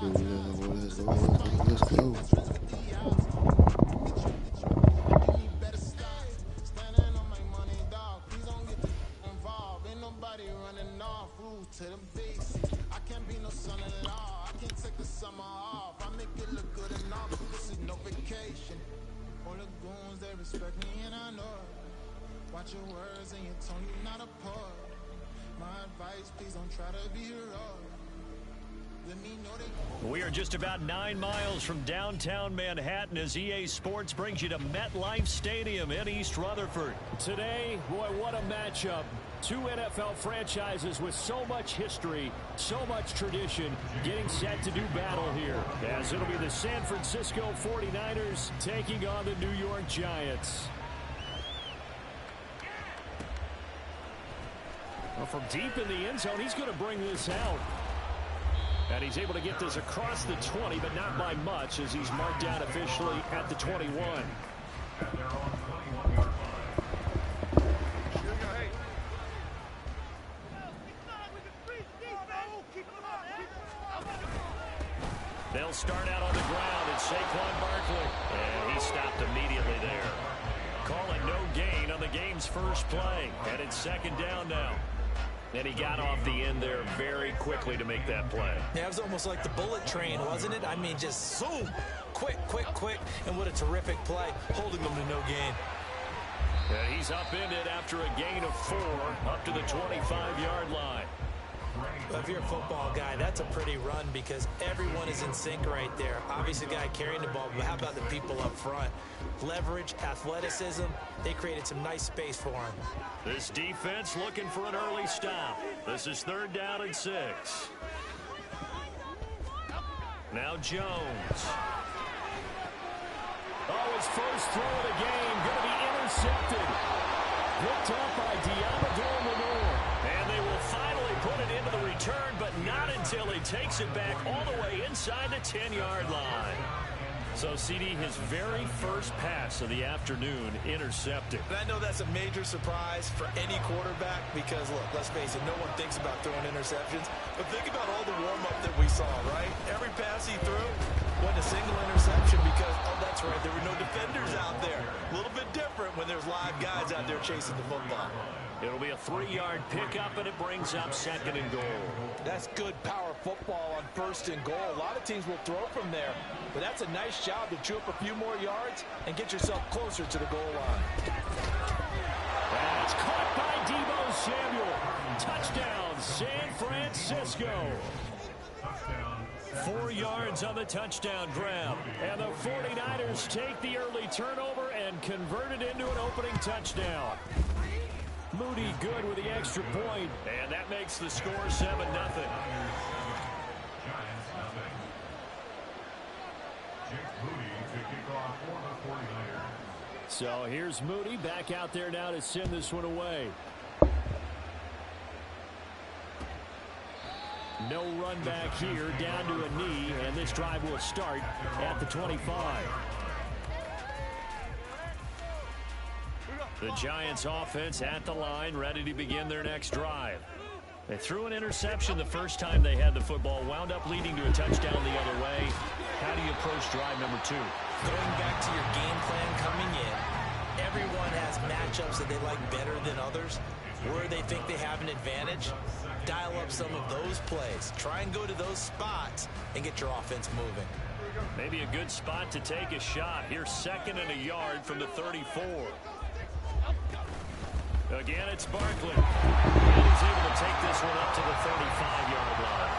Let's go. To the basics, I can't be no son-in-law. I can't take the summer off. I make it look good enough, but this is no vacation. All the goons, they respect me and I know it. Watch your words and your tone, you're not a poet. My advice, please don't try to be heroic. Let me know they... We are just about 9 miles from downtown Manhattan as EA Sports brings you to MetLife Stadium in East Rutherford. Today, boy, what a matchup. Two NFL franchises with so much history, so much tradition, getting set to do battle here. As it'll be the San Francisco 49ers taking on the New York Giants. Well, from deep in the end zone, he's going to bring this out. And he's able to get this across the 20, but not by much as he's marked down officially at the 21. They'll start out on the ground at Saquon Barkley. And he stopped immediately there. Call it no gain on the game's first play. And it's second down now. And he got off the end there very quickly to make that play. Yeah, it was almost like the bullet train, wasn't it? I mean, just zoom. Quick, quick, quick. And what a terrific play, holding them to no gain. And he's upended after a gain of 4 up to the 25-yard line. Well, if you're a football guy, that's a pretty run because everyone is in sync right there. Obviously, the guy carrying the ball, but how about the people up front? Leverage, athleticism, they created some nice space for him. This defense looking for an early stop. This is 3rd down and 6. Now Jones. Oh, his first throw of the game going to be intercepted. Picked up by Diamador Lenore. And they will finally put it into the return, but not until he takes it back all the way inside the 10-yard line. So, CD, his very first pass of the afternoon intercepted. And I know that's a major surprise for any quarterback because, look, let's face it, no one thinks about throwing interceptions. But think about all the warm-up that we saw, right? Every pass he threw wasn't a single interception because, oh, that's right, there were no defenders out there. A little bit different when there's live guys out there chasing the football. It'll be a 3-yard pickup, and it brings up 2nd and goal. That's good power football on 1st and goal. A lot of teams will throw from there, but that's a nice job to chew up a few more yards and get yourself closer to the goal line. That's caught by Deebo Samuel. Touchdown, San Francisco. 4 yards on the touchdown grab. And the 49ers take the early turnover and convert it into an opening touchdown. Moody good with the extra point. And that makes the score 7-0. So here's Moody back out there now to send this one away. No run back here, down to a knee, and this drive will start at the 25. The Giants offense at the line, ready to begin their next drive. They threw an interception the first time they had the football, wound up leading to a touchdown the other way. How do you approach drive number 2? Going back to your game plan coming in, everyone has matchups that they like better than others. Where they think they have an advantage, dial up some of those plays. Try and go to those spots and get your offense moving. Maybe a good spot to take a shot. Here's 2nd and a yard from the 34. Again, it's Barkley. And he's able to take this one up to the 35-yard line.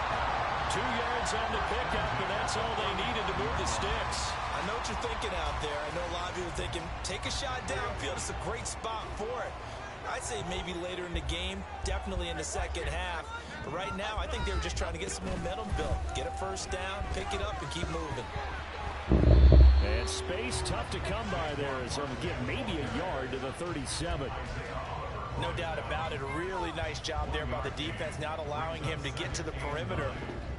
2 yards on the pickup, and that's all they needed to move the sticks. I know what you're thinking out there. I know a lot of you are thinking, take a shot downfield. It's a great spot for it. I'd say maybe later in the game, definitely in the second half. But right now, I think they were just trying to get some momentum built. Get a first down, pick it up, and keep moving. And space tough to come by there as he'll get maybe a yard to the 37. No doubt about it. A really nice job there by the defense, not allowing him to get to the perimeter.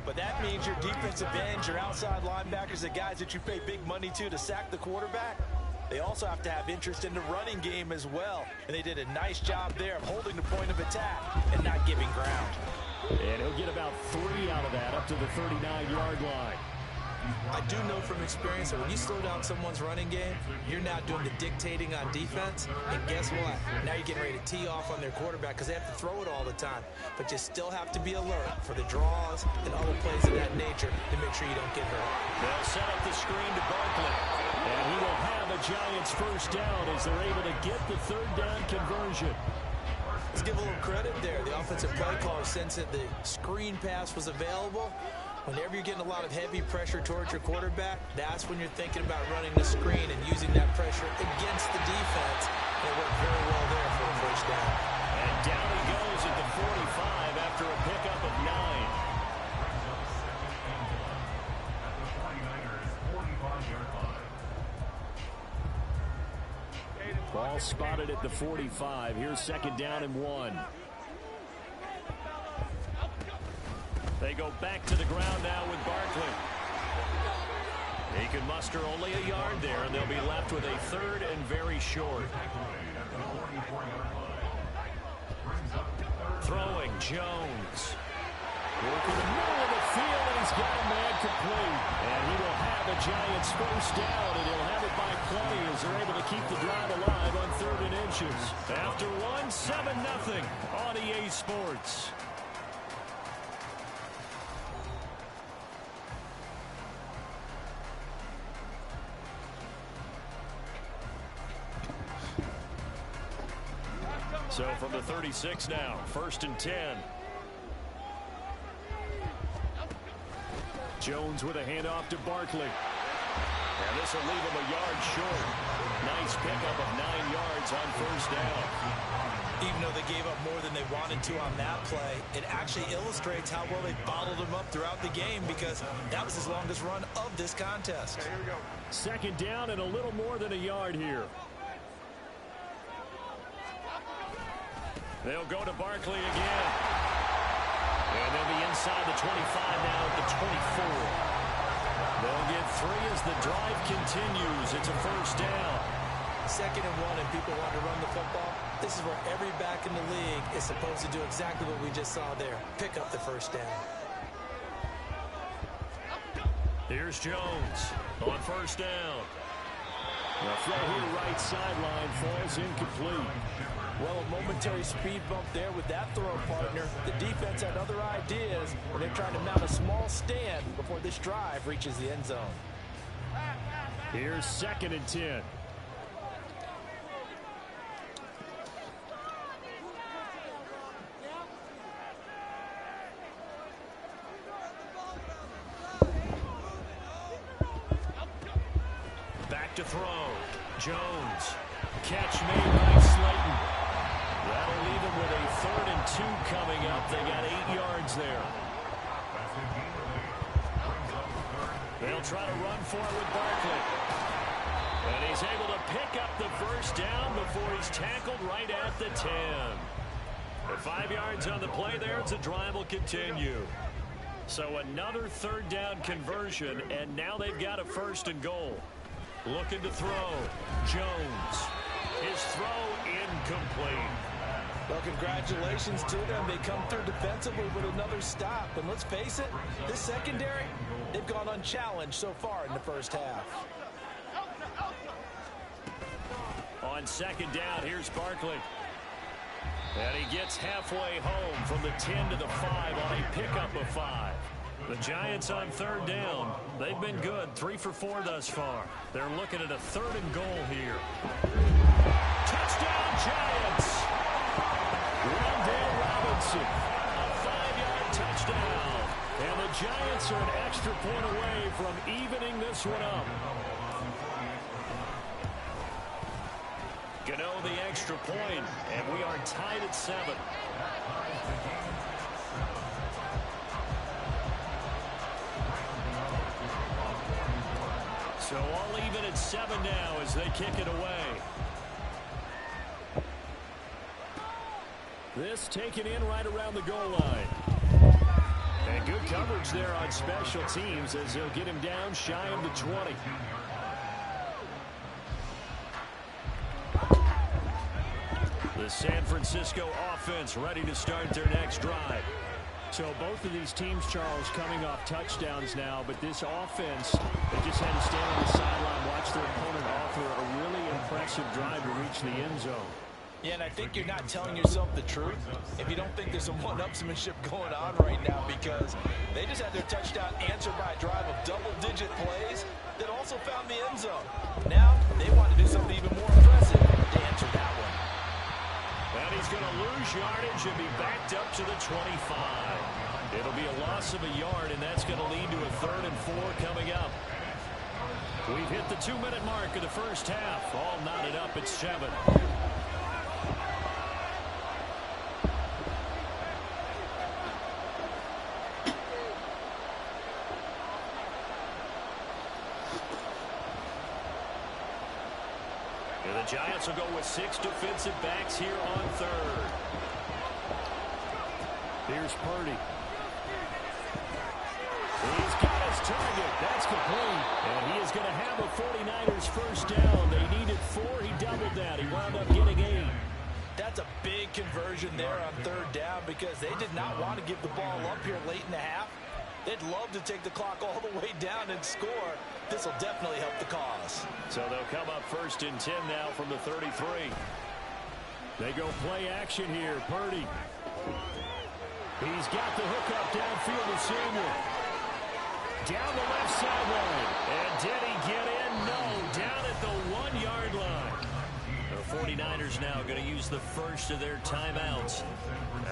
But that means your defensive ends, your outside linebackers, the guys that you pay big money to sack the quarterback, They also have to have interest in the running game as well. And they did a nice job there of holding the point of attack and not giving ground. And he'll get about 3 out of that, up to the 39-yard line. I do know from experience that when you slow down someone's running game, you're now doing the dictating on defense. And guess what? Now you're getting ready to tee off on their quarterback because they have to throw it all the time. But you still have to be alert for the draws and other plays of that nature to make sure you don't get hurt. They'll set up the screen to Barkley. And he will have a Giants first down as they're able to get the third down conversion. Let's give a little credit there. The offensive play caller sensed that the screen pass was available. Whenever you're getting a lot of heavy pressure towards your quarterback, that's when you're thinking about running the screen and using that pressure against the defense. And it worked very well there for a first down. And down he goes at the 45 after a pickup of 9. Ball spotted at the 45. Here's second down and 1. They go back to the ground now with Barkley. He can muster only a yard there, and they'll be left with a third and very short. Throwing, Jones. Working the middle of the field, and he's got a man complete. And he will have a Giants first down, and he'll have it by plenty as they're able to keep the drive alive on 3rd and inches. After 7-0 on EA Sports. So from the 36 now, 1st and 10. Jones with a handoff to Barkley. And this will leave him a yard short. Nice pickup of 9 yards on first down. Even though they gave up more than they wanted to on that play, it actually illustrates how well they bottled him up throughout the game because that was his longest run of this contest. Okay, here we go. Second down and a little more than a yard here. They'll go to Barkley again. And they'll be inside the 25 now at the 24. They'll get 3 as the drive continues. It's a first down. 2nd and 1 and people want to run the football. This is where every back in the league is supposed to do exactly what we just saw there. Pick up the first down. Here's Jones on first down. The throw here right sideline falls incomplete. Well, a momentary speed bump there with that throw partner. The defense had other ideas, and they're trying to mount a small stand before this drive reaches the end zone. Here's 2nd and 10. Back to throw. Jones. Catch made by Slayton. That'll leave them with a 3rd and 2 coming up. They got 8 yards there. They'll try to run for it with Barkley. And he's able to pick up the first down before he's tackled right at the 10. The 5 yards on the play there as the drive will continue. So another 3rd down conversion, and now they've got a 1st and goal. Looking to throw. Jones. His throw incomplete. Well, congratulations to them. They come through defensively with another stop. And let's face it, this secondary, they've gone unchallenged so far in the first half. On 2nd down, here's Barkley. And he gets halfway home from the 10 to the 5 on a pickup of 5. The Giants on 3rd down. They've been good, 3 for 4 thus far. They're looking at a 3rd and goal here. Touchdown, Giants! Rondale Robinson, a 5-yard touchdown. And the Giants are an extra point away from evening this one up. Gano the extra point, and we are tied at 7. So all even at 7 now as they kick it away. This taken in right around the goal line. And good coverage there on special teams as they'll get him down shy of the 20. The San Francisco offense ready to start their next drive. So both of these teams, Charles, coming off touchdowns now, but this offense, they just had to stand on the sideline, watch their opponent offer a really impressive drive to reach the end zone. Yeah, and I think you're not telling yourself the truth if you don't think there's some one-upsmanship going on right now, because they just had their touchdown answered by a drive of double-digit plays that also found the end zone. Now they want to do something even more impressive to answer that one. And he's going to lose yardage and be backed up to the 25. It'll be a loss of a yard, and that's going to lead to a 3rd and 4 coming up. We've hit the 2-minute mark of the first half. All knotted up at 7. The Giants will go with 6 defensive backs here on 3rd. Here's Purdy. He's got his target. That's complete. And he is going to have a 49ers first down. They needed 4. He doubled that. He wound up getting 8. That's a big conversion there on 3rd down, because they did not want to give the ball up here late in the half. They'd love to take the clock all the way down and score. This will definitely help the cause. So they'll come up 1st and 10 now from the 33. They go play action here. Purdy. He's got the hook up downfield to Samuel. Down the left sideline. And did he get in? No. Down at the 1-yard line. The 49ers now going to use the first of their timeouts,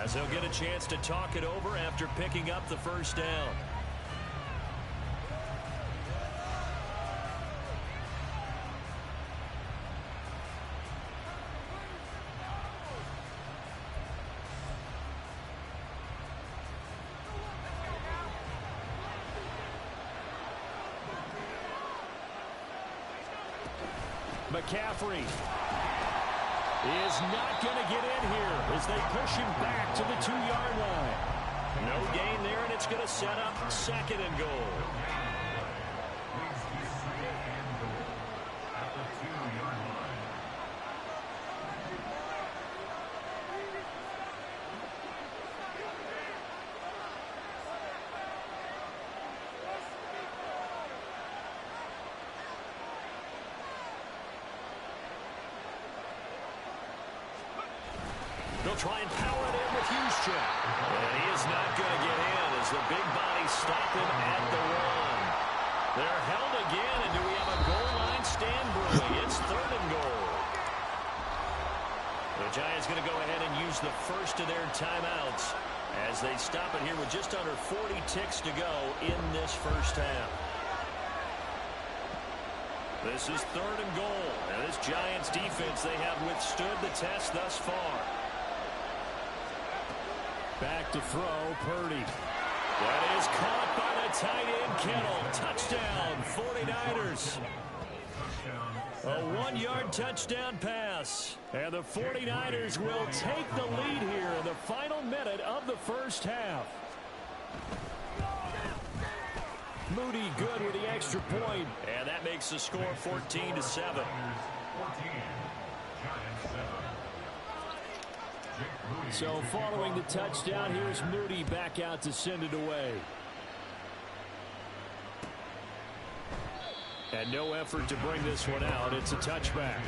as they'll get a chance to talk it over after picking up the first down. McCaffrey is not going to get in here as they push him back to the 2-yard line. No gain there, and it's going to set up 2nd and goal. They'll try and power it in with Houston. And he is not going to get in as the big bodies stop him at the 1. They're held again, and do we have a goal line stand brewing? It's 3rd and goal. The Giants going to go ahead and use the first of their timeouts as they stop it here with just under 40 ticks to go in this first half. This is 3rd and goal. And this Giants defense, they have withstood the test thus far. Back to throw, Purdy. That is caught by the tight end, Kittle. Touchdown, 49ers. A 1-yard touchdown pass. And the 49ers will take the lead here in the final minute of the first half. Moody good with the extra point. And that makes the score 14-7. So following the touchdown, here's Moody back out to send it away. And no effort to bring this one out. It's a touchback.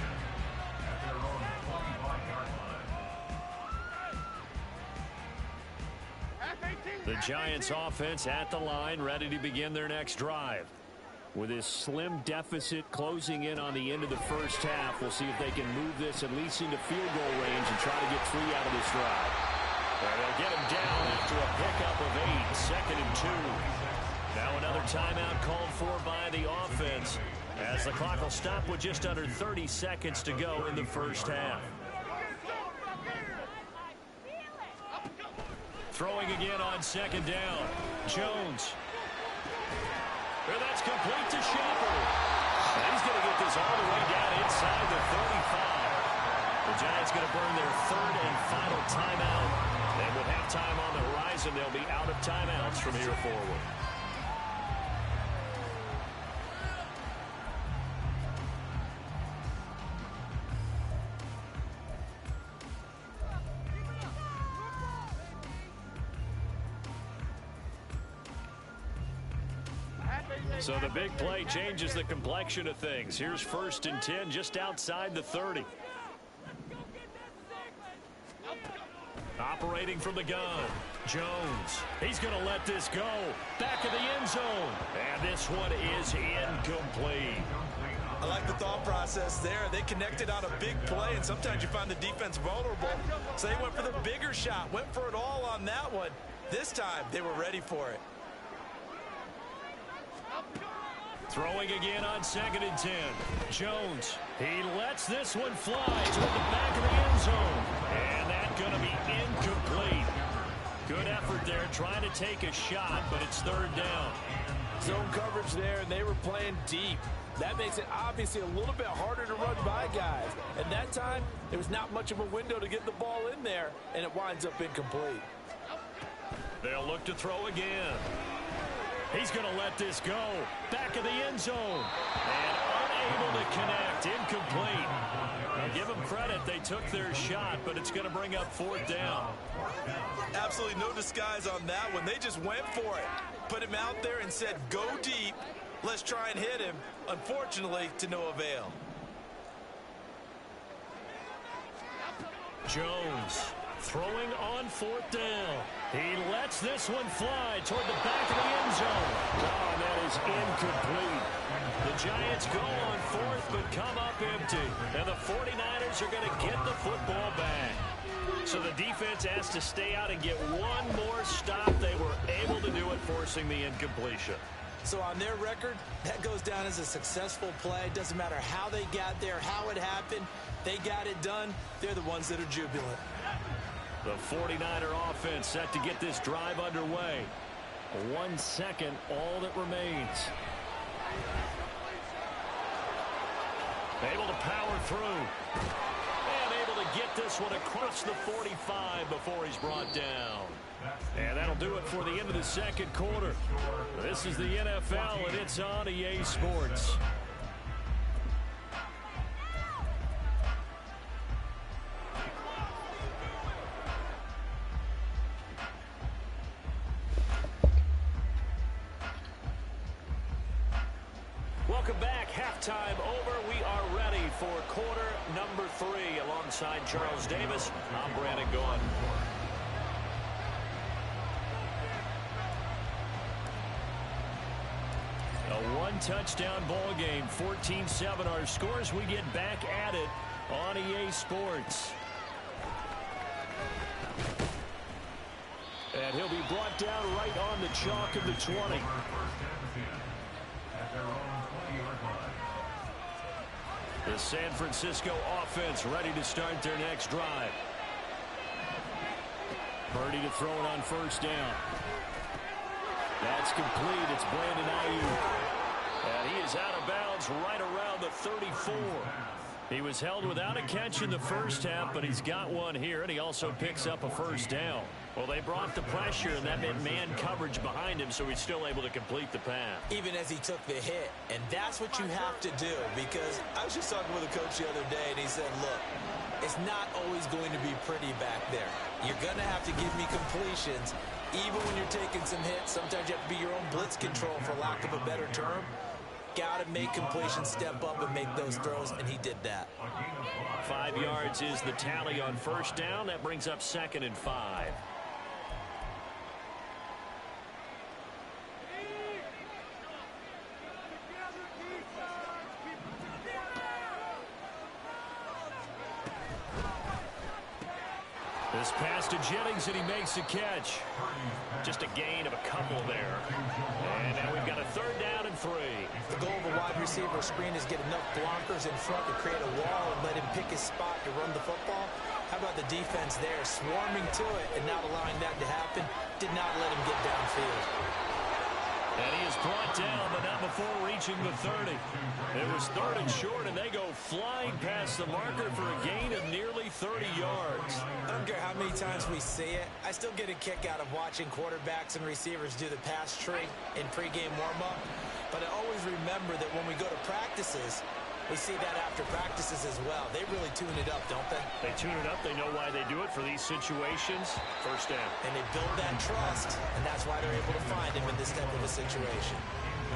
The Giants offense at the line, ready to begin their next drive. With this slim deficit closing in on the end of the first half, we'll see if they can move this at least into field goal range and try to get 3 out of this drive. And they'll get him down after a pickup of 8, 2nd and 2. Now another timeout called for by the offense, as the clock will stop with just under 30 seconds to go in the first half. Throwing again on 2nd down. Jones. Well, that's complete to Shepard. And he's going to get this all the way down inside the 35. The Giants going to burn their 3rd and final timeout. And with halftime on the horizon, they'll be out of timeouts from here forward. So the big play changes the complexion of things. Here's 1st and 10 just outside the 30. Operating from the gun, Jones. He's going to let this go. Back of the end zone. And this one is incomplete. I like the thought process there. They connected on a big play, and sometimes you find the defense vulnerable. So they went for the bigger shot, went for it all on that one. This time, they were ready for it. Throwing again on 2nd and 10. Jones, he lets this one fly toward the back of the end zone. And that's going to be incomplete. Good effort there, trying to take a shot, but it's 3rd down. Zone coverage there, and they were playing deep. That makes it obviously a little bit harder to run by guys. And that time, there was not much of a window to get the ball in there, and it winds up incomplete. They'll look to throw again. He's going to let this go. Back of the end zone. And unable to connect. Incomplete. Now give them credit. They took their shot, but it's going to bring up 4th down. Absolutely no disguise on that one. They just went for it. Put him out there and said, go deep. Let's try and hit him. Unfortunately, to no avail. Jones throwing on 4th down. He lets this one fly toward the back of the end zone. Oh, and that is incomplete. The Giants go on 4th but come up empty. And the 49ers are going to get the football back. So the defense has to stay out and get one more stop. They were able to do it, forcing the incompletion. So on their record, that goes down as a successful play. Doesn't matter how they got there, how it happened. They got it done. They're the ones that are jubilant. The 49er offense set to get this drive underway. 1 second, all that remains. Able to power through. And able to get this one across the 45 before he's brought down. And that'll do it for the end of the 2nd quarter. This is the NFL, and it's on EA Sports. Welcome back. Halftime over. We are ready for quarter number 3. Alongside Charles Davis, I'm Brandon Gaughan. A one-touchdown ball game, 14-7 our scores. We get back at it on EA Sports. And he'll be brought down right on the chalk of the 20. The San Francisco offense ready to start their next drive. Purdy to throw it on 1st down. That's complete. It's Brandon Ayuk. And he is out of bounds right around the 34. He was held without a catch in the first half, but he's got one here, and he also picks up a 1st down. Well, they brought the pressure, and that meant man coverage behind him, so he's still able to complete the pass. Even as he took the hit, and that's what you have to do, because I was just talking with a coach the other day, and he said, look, it's not always going to be pretty back there. You're going to have to give me completions. Even when you're taking some hits, sometimes you have to be your own blitz control, for lack of a better term. Got to make completions, step up and make those throws, and he did that. 5 yards is the tally on 1st down. That brings up 2nd and 5. This pass to Jennings, and he makes a catch. Just a gain of a couple there. And now we've got a 3rd down and 3. The goal of a wide receiver screen is get enough blockers in front to create a wall and let him pick his spot to run the football. How about the defense there, swarming to it and not allowing that to happen? Did not let him get downfield. And he is brought down, but not before reaching the 30. It was 3rd and short, and they go flying past the marker for a gain of nearly 30 yards. I don't care how many times we see it. I still get a kick out of watching quarterbacks and receivers do the pass tree in pregame warm-up. But I always remember that when we go to practices, we see that after practices as well. They really tune it up, don't they? They tune it up. They know why they do it for these situations. 1st down. And they build that trust, and that's why they're able to find him in this type of a situation.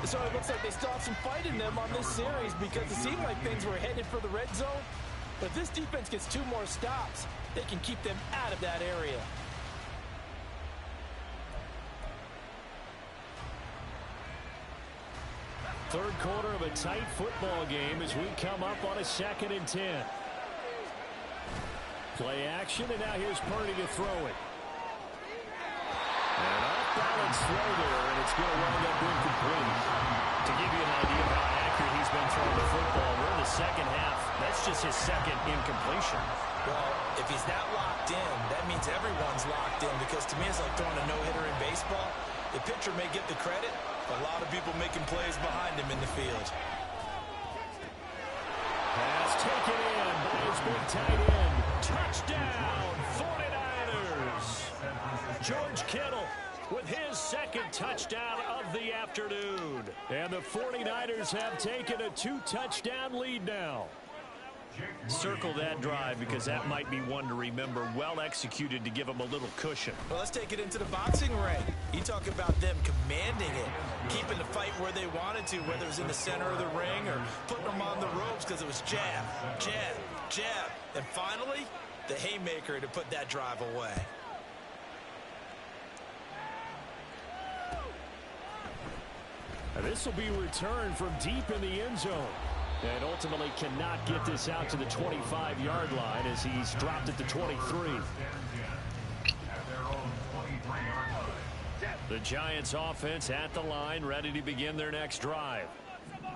So it looks like they still have some fight in them on this series because it seemed like things were headed for the red zone. But if this defense gets 2 more stops, they can keep them out of that area. Third quarter of a tight football game as we come up on a 2nd and 10. Play action, and now here's Purdy to throw it. And off-balance throw there, and it's going to wind up incomplete. To give you an idea of how accurate he's been throwing the football, we're in the second half. That's just his 2nd incompletion. Well, if he's that locked in, that means everyone's locked in, because to me it's like throwing a no-hitter in baseball. The pitcher may get the credit, but a lot of people making plays behind him in the field. Pass taken in by his big tight end. Touchdown, 49ers. George Kittle with his 2nd touchdown of the afternoon. And the 49ers have taken a 2-touchdown lead now. Circle that drive because that might be one to remember. Well executed to give them a little cushion. Well, let's take it into the boxing ring. You talk about them commanding it, keeping the fight where they wanted to, whether it was in the center of the ring or putting them on the ropes because it was jab, jab, jab. And finally, the haymaker to put that drive away. And this will be returned from deep in the end zone. And ultimately cannot get this out to the 25-yard line as he's dropped at the 23. The Giants offense at the line, ready to begin their next drive.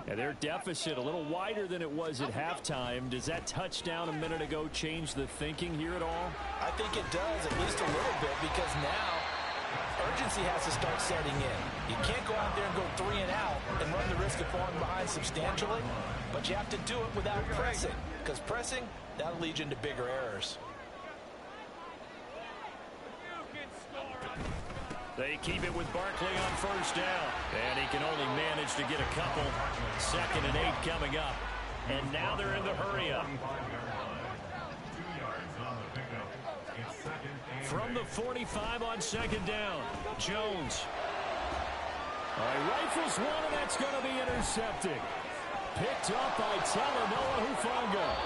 And their deficit a little wider than it was at halftime. Does that touchdown a minute ago change the thinking here at all? I think it does, at least a little bit, because now urgency has to start setting in. You can't go out there and go 3 and out and run the risk of falling behind substantially, but you have to do it without pressing, because pressing, that'll lead you into bigger errors. They keep it with Barkley on 1st down, and he can only manage to get a couple. 2nd and 8 coming up, and now they're in the hurry-up. From the 45 on 2nd down, Jones. All right, rifles one, and that's going to be intercepted. Picked up by Talanoa Hufanga.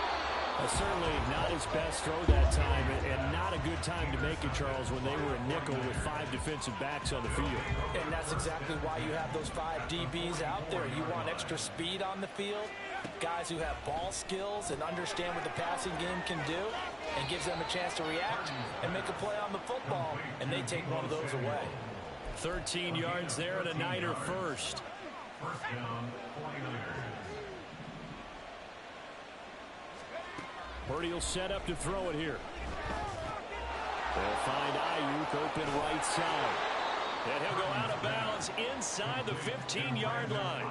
Certainly not his best throw that time, and not a good time to make it, Charles, when they were a nickel with 5 defensive backs on the field. And that's exactly why you have those 5 DBs out there. You want extra speed on the field, guys who have ball skills and understand what the passing game can do, and gives them a chance to react and make a play on the football, and they take one of those away. 13 yards there and a Niner first. First down, 49ers. Purdy will set up to throw it here. They'll find Ayuk open right side. And he'll go out of bounds inside the 15-yard line.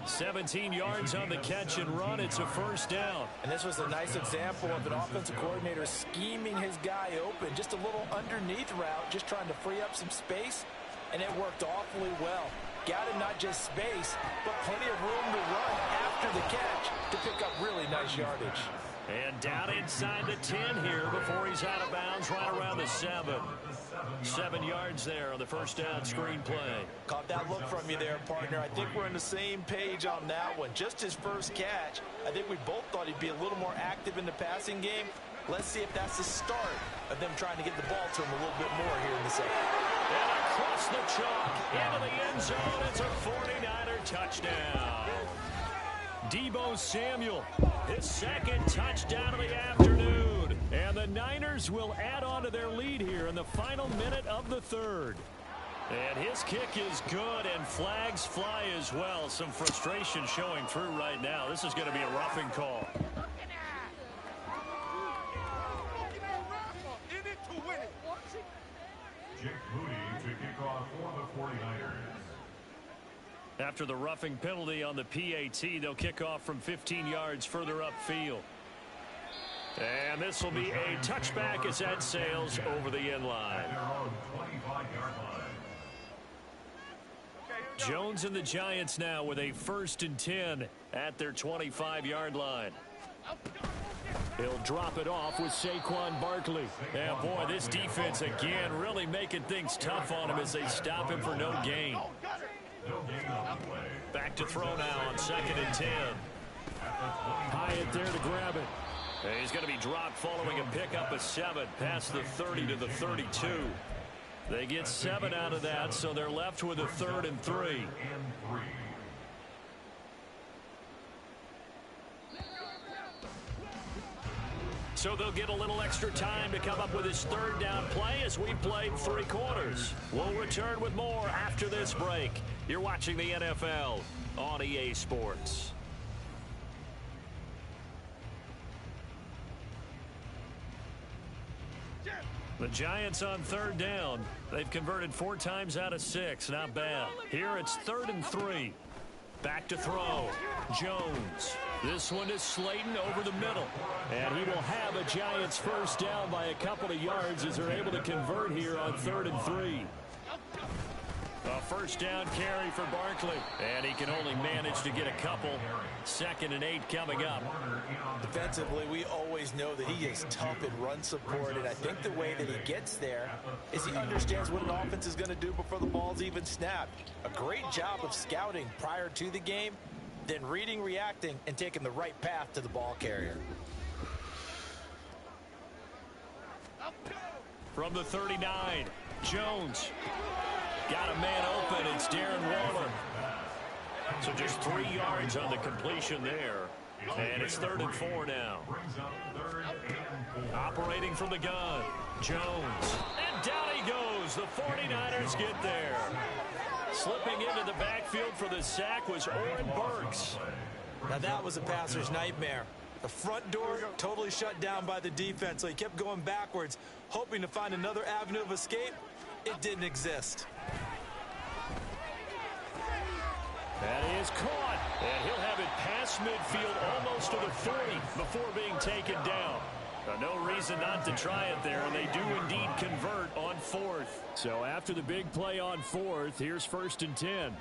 17 yards on the catch and run. It's a 1st down. And this was a nice example of an offensive coordinator scheming his guy open. Just a little underneath route, just trying to free up some space. And it worked awfully well. Got him not just space, but plenty of room to run after the catch to pick up really nice yardage. And down inside the 10 here before he's out of bounds, right around the 7. 7 yards there on the 1st down screen play. Caught that look from you there, partner. I think we're on the same page on that one. Just his first catch. I think we both thought he'd be a little more active in the passing game. Let's see if that's the start of them trying to get the ball to him a little bit more here in the second. And across the chalk into the end zone. It's a 49er touchdown. Deebo Samuel, his 2nd touchdown of the afternoon. And the Niners will add on to their lead here in the final minute of the 3rd. And his kick is good, and flags fly as well. Some frustration showing through right now. This is going to be a roughing call. Jake Moody to kick off for the 49ers. After the roughing penalty on the PAT, they'll kick off from 15 yards further upfield. And this will be a touchback as that sails over the end line. Their own 25-yard line. Jones and the Giants now with a 1st and 10 at their 25-yard line. He'll drop it off with Saquon Barkley. And boy, this defense again really making things tough on him as they stop him for no gain. No gain on the play. Back to throw now on 2nd and 10. High it there to grab it. And he's going to be dropped following a pickup of 7 past the 30 to the 32. They get 7 out of that, so they're left with a 3rd and 3. So they'll get a little extra time to come up with his 3rd down play as we've played 3 quarters. We'll return with more after this break. You're watching the NFL on EA Sports. The Giants on 3rd down. They've converted 4 times out of 6. Not bad. Here it's 3rd and 3. Back to throw. Jones. This one is Slayton over the middle. And he will have a Giants 1st down by a couple of yards as they're able to convert here on 3rd and 3. A 1st down carry for Barkley. And he can only manage to get a couple. 2nd and 8 coming up. Defensively, we always know that he is tough in run support, and I think the way that he gets there is he understands what an offense is going to do before the ball's even snapped. A great job of scouting prior to the game, then reading, reacting, and taking the right path to the ball carrier. From the 39, Jones. Got a man open. It's Darren Waller. So just 3 yards on the completion there. And it's 3rd and 4 now. Operating from the gun. Jones. And down he goes. The 49ers get there. Slipping into the backfield for the sack was Oren Burks. Now that was a passer's nightmare. The front door totally shut down by the defense, so he kept going backwards, hoping to find another avenue of escape. It didn't exist. That is caught, and he'll have it past midfield almost to the 40 before being taken down. No reason not to try it there, and they do indeed convert on 4th. So after the big play on 4th, here's 1st and 10.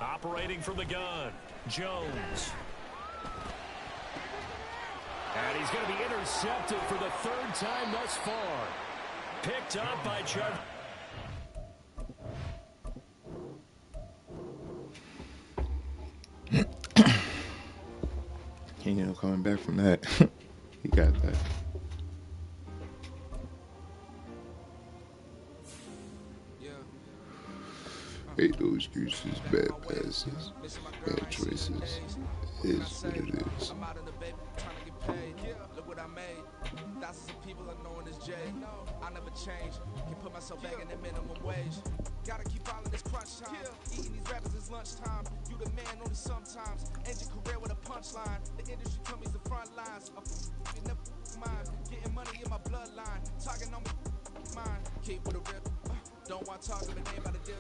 Operating from the gun, Jones. And he's going to be intercepted for the 3rd time thus far. Picked up by Chubb. He ain't no coming back from that. He got that. Ain't no excuses, bad passes, bad choices. Is what it is. I'm out in the baby trying to get paid. Look what I made. Thousands of people are known as Jay. I never change. Can put myself back in the minimum wage. Gotta keep following this crunch time. Eating these rappers is lunchtime. You the man only sometimes. End your career with a punchline. The industry told me the front lines. You never mind. Getting money in my bloodline. Talking on me mine. Keep with a rip. Don't want to talk of a name out of dip.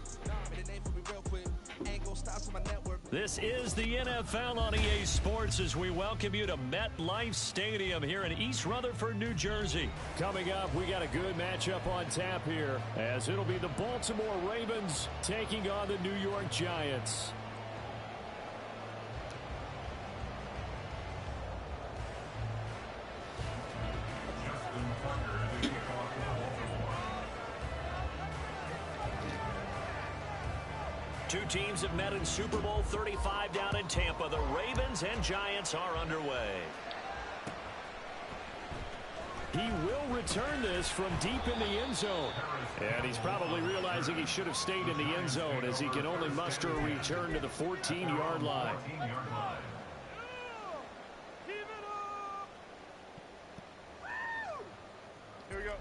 Made a name for me real quick. Ain't gonna stop to my network. This is the NFL on EA Sports as we welcome you to MetLife Stadium here in East Rutherford, New Jersey. Coming up, we got a good matchup on tap here as it'll be the Baltimore Ravens taking on the New York Giants. Two teams have met in Super Bowl 35 down in Tampa. The Ravens and Giants are underway. He will return this from deep in the end zone. And he's probably realizing he should have stayed in the end zone as he can only muster a return to the 14-yard line. Here we go.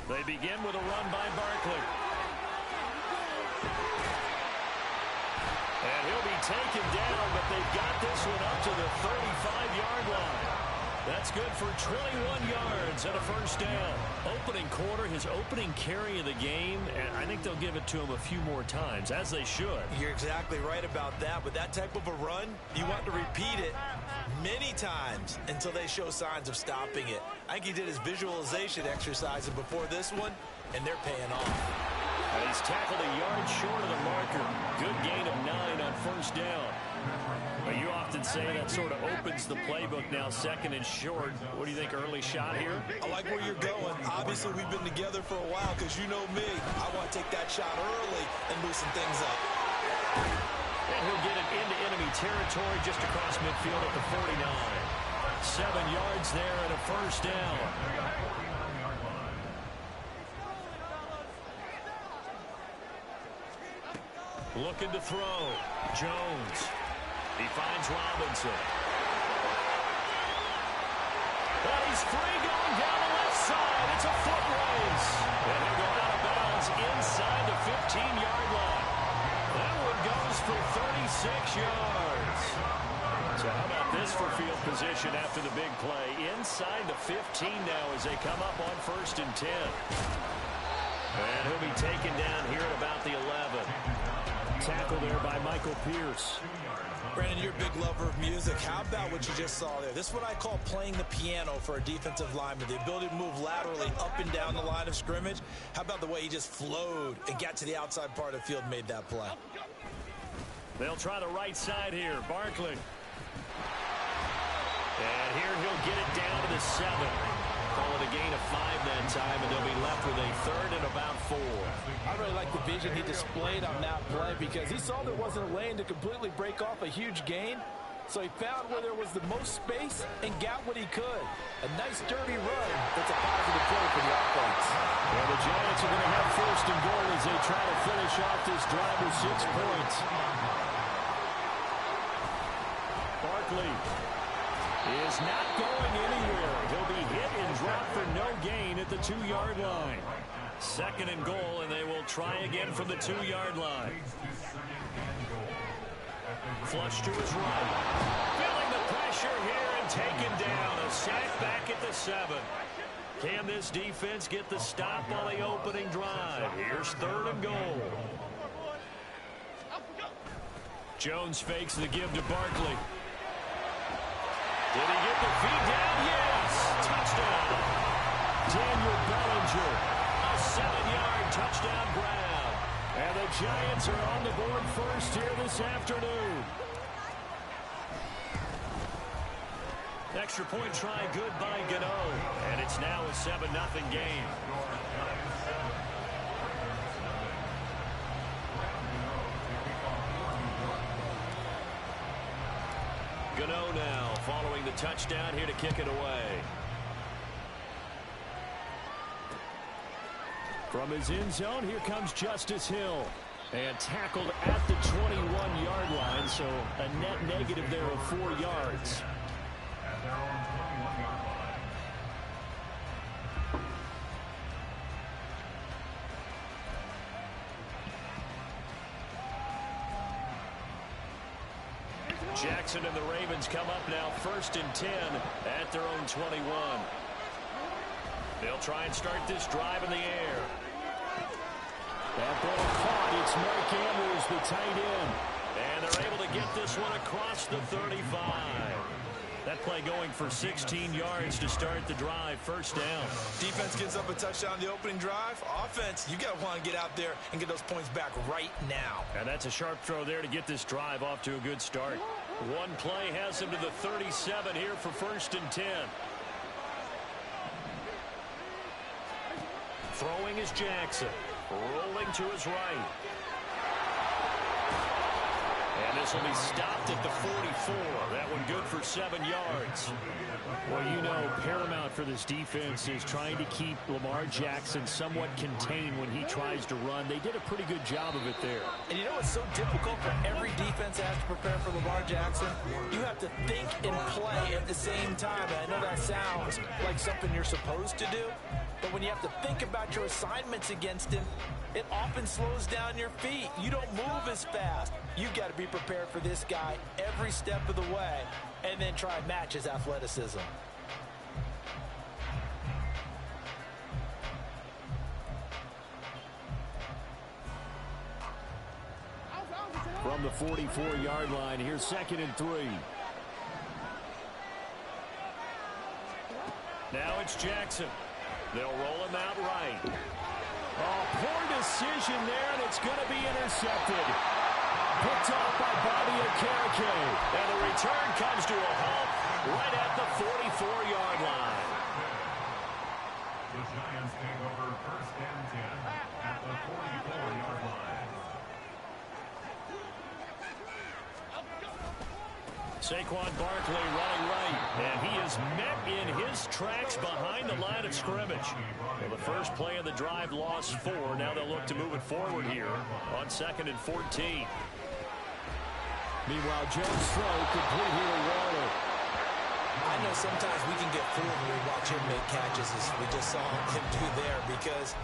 They begin with a run by Barkley. And he'll be taken down, but they've got this one up to the 35-yard line. That's good for 21 yards and a first down. Opening quarter, his opening carry of the game, and I think they'll give it to him a few more times, as they should. You're exactly right about that, but that type of a run, you want to repeat it many times until they show signs of stopping it. I think he did his visualization exercises before this one, and they're paying off. And he's tackled a yard short of the marker. Good gain of 9 on first down. Well, you often say that sort of opens the playbook now, 2nd and short. What do you think, early shot here? I like where you're going. Obviously, we've been together for a while because you know me. I want to take that shot early and loosen things up. And he'll get it into enemy territory just across midfield at the 49. 7 yards there and a first down. Looking to throw. Jones. He finds Robinson. And he's free going down the left side. It's a foot race. And he'll go out of bounds inside the 15-yard line. That one goes for 36 yards. So how about this for field position after the big play? Inside the 15 now as they come up on 1st and 10. And he'll be taken down here at about the 11. Tackle there by Michael Pierce. Brandon, you're a big lover of music. How about what you just saw there? This is what I call playing the piano for a defensive lineman. The ability to move laterally up and down the line of scrimmage. How about the way he just flowed and got to the outside part of the field and made that play? They'll try the right side here. Barkley. And here he'll get it down to the 7. Call it a gain of 5 that time, and they'll be left with a 3rd and about 4. I really like the vision he displayed on that play because he saw there wasn't a lane to completely break off a huge gain. So he found where there was the most space and got what he could. A nice dirty run. That's a positive play for the offense. Well, the Giants are going to have 1st and goal as they try to finish off this drive with 6 points. Barkley is not going anywhere. He'll be hit and dropped for no gain at the 2-yard line. 2nd and goal, and they will try again from the 2-yard line. Flush to his right. Feeling the pressure here and taken down. A sack back at the 7. Can this defense get the stop on the opening drive? Here's 3rd and goal. Jones fakes the give to Barkley. Did he get the feed down? Yes! Touchdown! Daniel Bellinger. A 7-yard touchdown grab. And the Giants are on the board first here this afternoon. Extra point try good by Gano. And it's now a 7-0 game. Gano now following the touchdown here to kick it away. From his end zone, here comes Justice Hill. And tackled at the 21-yard line, so a net negative there of 4 yards. At their own 21-yard line. Jackson and the Ravens come up now 1st and 10 at their own 21. They'll try and start this drive in the air. That ball caught. It's Mark Andrews, the tight end. And they're able to get this one across the 35. That play going for 16 yards to start the drive. 1st down. Defense gives up a touchdown the opening drive. Offense, you got to want to get out there and get those points back right now. And that's a sharp throw there to get this drive off to a good start. One play has him to the 37 here for 1st and 10. Throwing is Jackson. Rolling to his right. And this will be stopped at the 44. That one good for 7 yards. Well, you know, paramount for this defense is trying to keep Lamar Jackson somewhat contained when he tries to run. They did a pretty good job of it there. And you know what's so difficult for every defense that has to prepare for Lamar Jackson? You have to think and play at the same time. And I know that sounds like something you're supposed to do. But when you have to think about your assignments against him, it often slows down your feet. You don't move as fast. You've got to be prepared for this guy every step of the way and then try and match his athleticism. From the 44-yard line, here's 2nd and 3. Now it's Jackson. They'll roll him out right. Oh, poor decision there, and it's going to be intercepted. picked off by Bobby Okereke. And the return comes to a halt right at the 44-yard line. The Giants take over 1st and 10 at the 44-yard line. Saquon Barkley running right, and he is met in his tracks behind the line of scrimmage. Well, the first play of the drive lost 4. Now they'll look to move it forward here on 2nd and 14. Meanwhile, Jones' throw complete here to Waller. I know sometimes we can get fooled when we watch him make catches, as we just saw him do there, because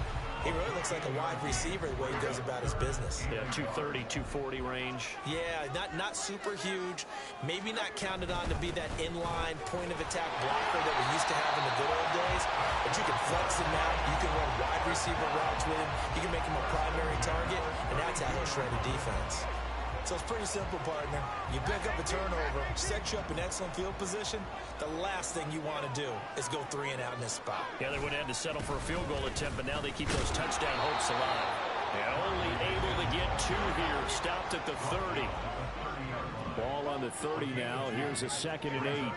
he really looks like a wide receiver the way he goes about his business. Yeah, 230, 240 range. Yeah, not super huge. Maybe not counted on to be that inline point-of-attack blocker that we used to have in the good old days. But you can flex him out. You can run wide receiver routes with him. You can make him a primary target, and that's how he'll shred a defense. So it's pretty simple, partner. You pick up a turnover, set you up in excellent field position. The last thing you want to do is go 3 and out in this spot. Yeah, they would have had to settle for a field goal attempt, but now they keep those touchdown hopes alive. And only able to get 2 here. Stopped at the 30. Ball on the 30 now. Here's a 2nd and 8.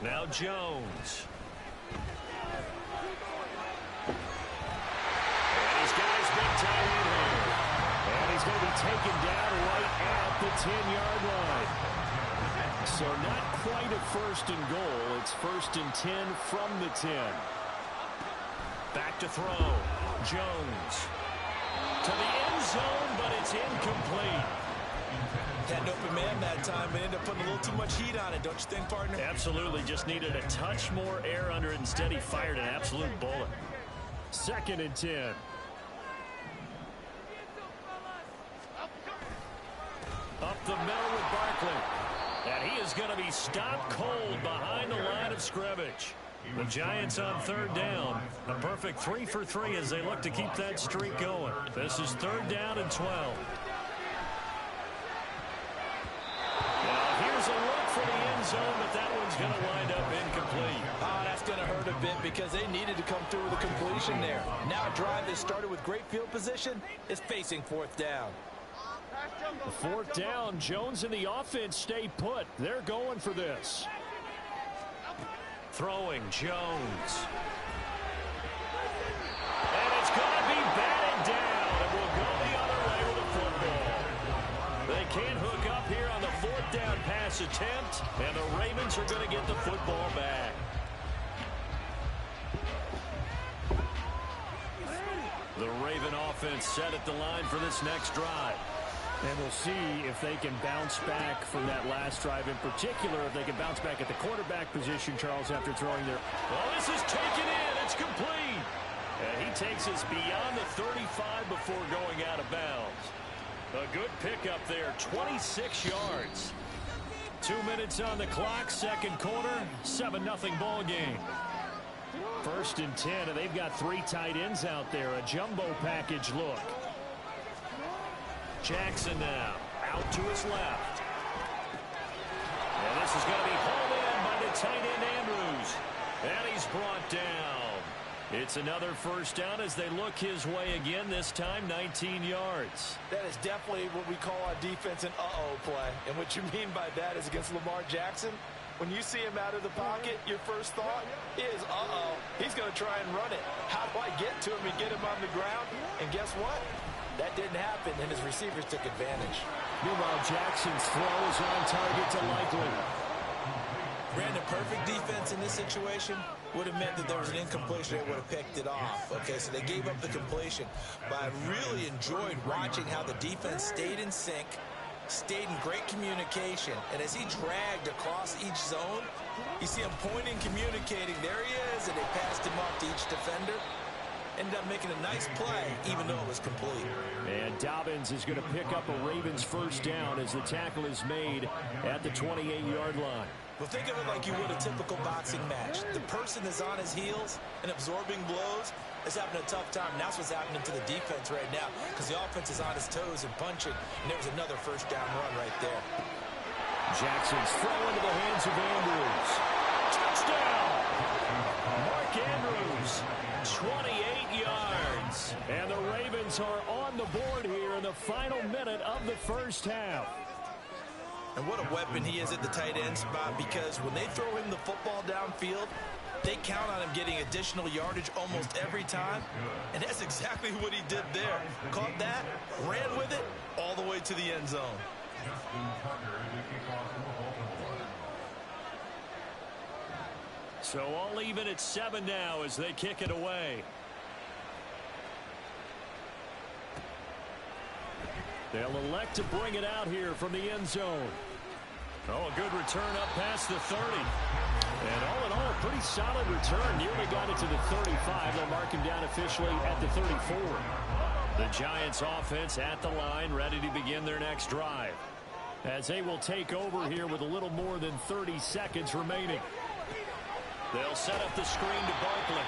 Now Jones. And he's got his big tight end here. And he's going to be taken down right at the 10-yard line. So not quite a 1st and goal. It's 1st and 10 from the 10. Back to throw. Jones. To the end zone, but it's incomplete. Had an open man that time and ended up putting a little too much heat on it, don't you think, partner? Absolutely. Just needed a touch more air under it. Instead, he fired an absolute bullet. 2nd and 10. Up the middle with Barkley. And he is going to be stopped cold behind the line of scrimmage. The Giants on 3rd down. A perfect 3 for 3 as they look to keep that streak going. This is 3rd down and 12. Now here's a look for the end zone, but that one's going to wind up incomplete. Oh, that's going to hurt a bit because they needed to come through with a completion there. Now a drive that started with great field position is facing 4th down. 4th down. Jones and the offense stay put. They're going for this. Throwing Jones. And it's going to be batted down. And we'll go the other way with the football. They can't hook up here on the 4th down pass attempt. And the Ravens are going to get the football back. The Raven offense set at the line for this next drive. And we'll see if they can bounce back from that last drive. In particular, if they can bounce back at the quarterback position, Charles, after throwing their... Well, this is taken in. It's complete. And he takes us beyond the 35 before going out of bounds. A good pickup there, 26 yards. 2 minutes on the clock, 2nd quarter, 7-0 ball game. 1st and 10, and they've got 3 tight ends out there. A jumbo package look. Jackson now out to his left. And this is going to be hauled in by the tight end Andrews. And he's brought down. It's another 1st down as they look his way again, this time 19 yards. That is definitely what we call our defense an uh-oh play. And what you mean by that is against Lamar Jackson, when you see him out of the pocket, your first thought is, uh-oh, he's going to try and run it. How do I get to him and get him on the ground? And guess what? That didn't happen, and his receivers took advantage. Meanwhile, Jackson's throw is on target to Likely. Brandon, perfect defense in this situation would have meant that there was an incompletion. They would have picked it off. Okay, so they gave up the completion. But I really enjoyed watching how the defense stayed in sync, stayed in great communication. And as he dragged across each zone, you see him pointing, communicating. There he is, and they passed him off to each defender. Ended up making a nice play, even though it was complete. And Dobbins is going to pick up a Ravens 1st down as the tackle is made at the 28-yard line. Well, think of it like you would a typical boxing match. The person is on his heels and absorbing blows is having a tough time. And that's what's happening to the defense right now because the offense is on his toes and punching. And there was another 1st down run right there. Jackson's throw into the hands of Andrews. Touchdown! Mark Andrews, 28 yards. offense. And the Ravens are on the board here in the final minute of the first half. And what a weapon he is at the tight end spot, because when they throw him the football downfield, they count on him getting additional yardage almost every time. And that's exactly what he did there. Caught that, ran with it, all the way to the end zone. So all even at 7 now as they kick it away. They'll elect to bring it out here from the end zone. Oh, a good return up past the 30. And all in all, a pretty solid return. Nearly got it to the 35. They'll mark him down officially at the 34. The Giants offense at the line, ready to begin their next drive. As they will take over here with a little more than 30 seconds remaining. They'll set up the screen to Barkley.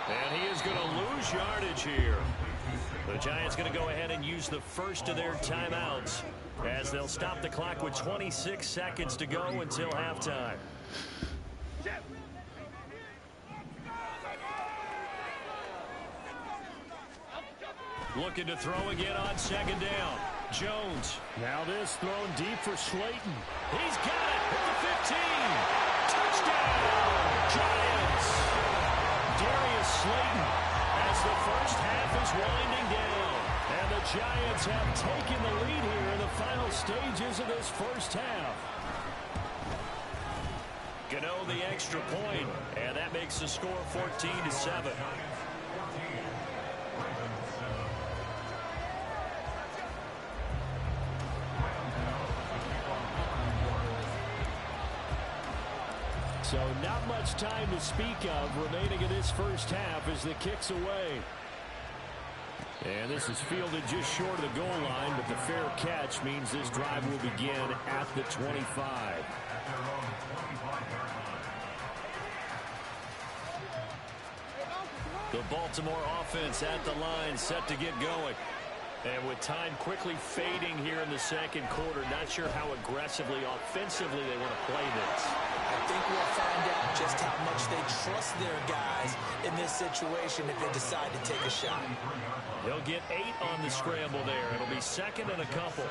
And he is going to lose yardage here. The Giants going to go ahead and use the first of their timeouts as they'll stop the clock with 26 seconds to go until halftime. Looking to throw again on second down. Jones. Now this thrown deep for Slayton. He's got it at the 15. Touchdown, Giants. Darius Slayton as the first half is winding down. And the Giants have taken the lead here in the final stages of this first half. Gano the extra point, and that makes the score 14-7. So not much time to speak of remaining in this first half as the kick's away. And this is fielded just short of the goal line, but the fair catch means this drive will begin at the 25. The Baltimore offense at the line set to get going. And with time quickly fading here in the second quarter, not sure how aggressively, offensively they want to play this. I think we'll find out just how much they trust their guys in this situation if they decide to take a shot. They'll get 8 on the scramble there. It'll be second and a couple.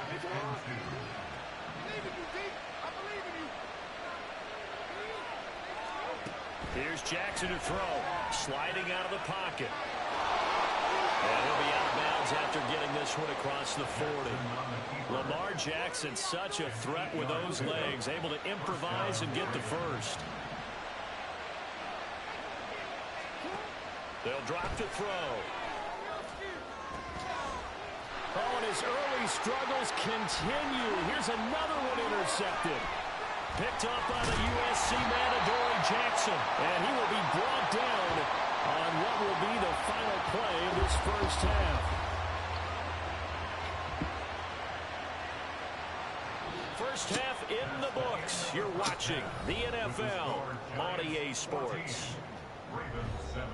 Here's Jackson to throw. Sliding out of the pocket. And he'll be out of bounds after getting this one across the 40. Lamar Jackson, such a threat with those legs, able to improvise and get the first. They'll drop to throw. Oh, and his early struggles continue. Here's another one intercepted. Picked up by the USC man, Adoree Jackson. And he will be brought down on what will be the final play of this first half. First half in the books. You're watching the NFL on EA Sports. Ravens 7.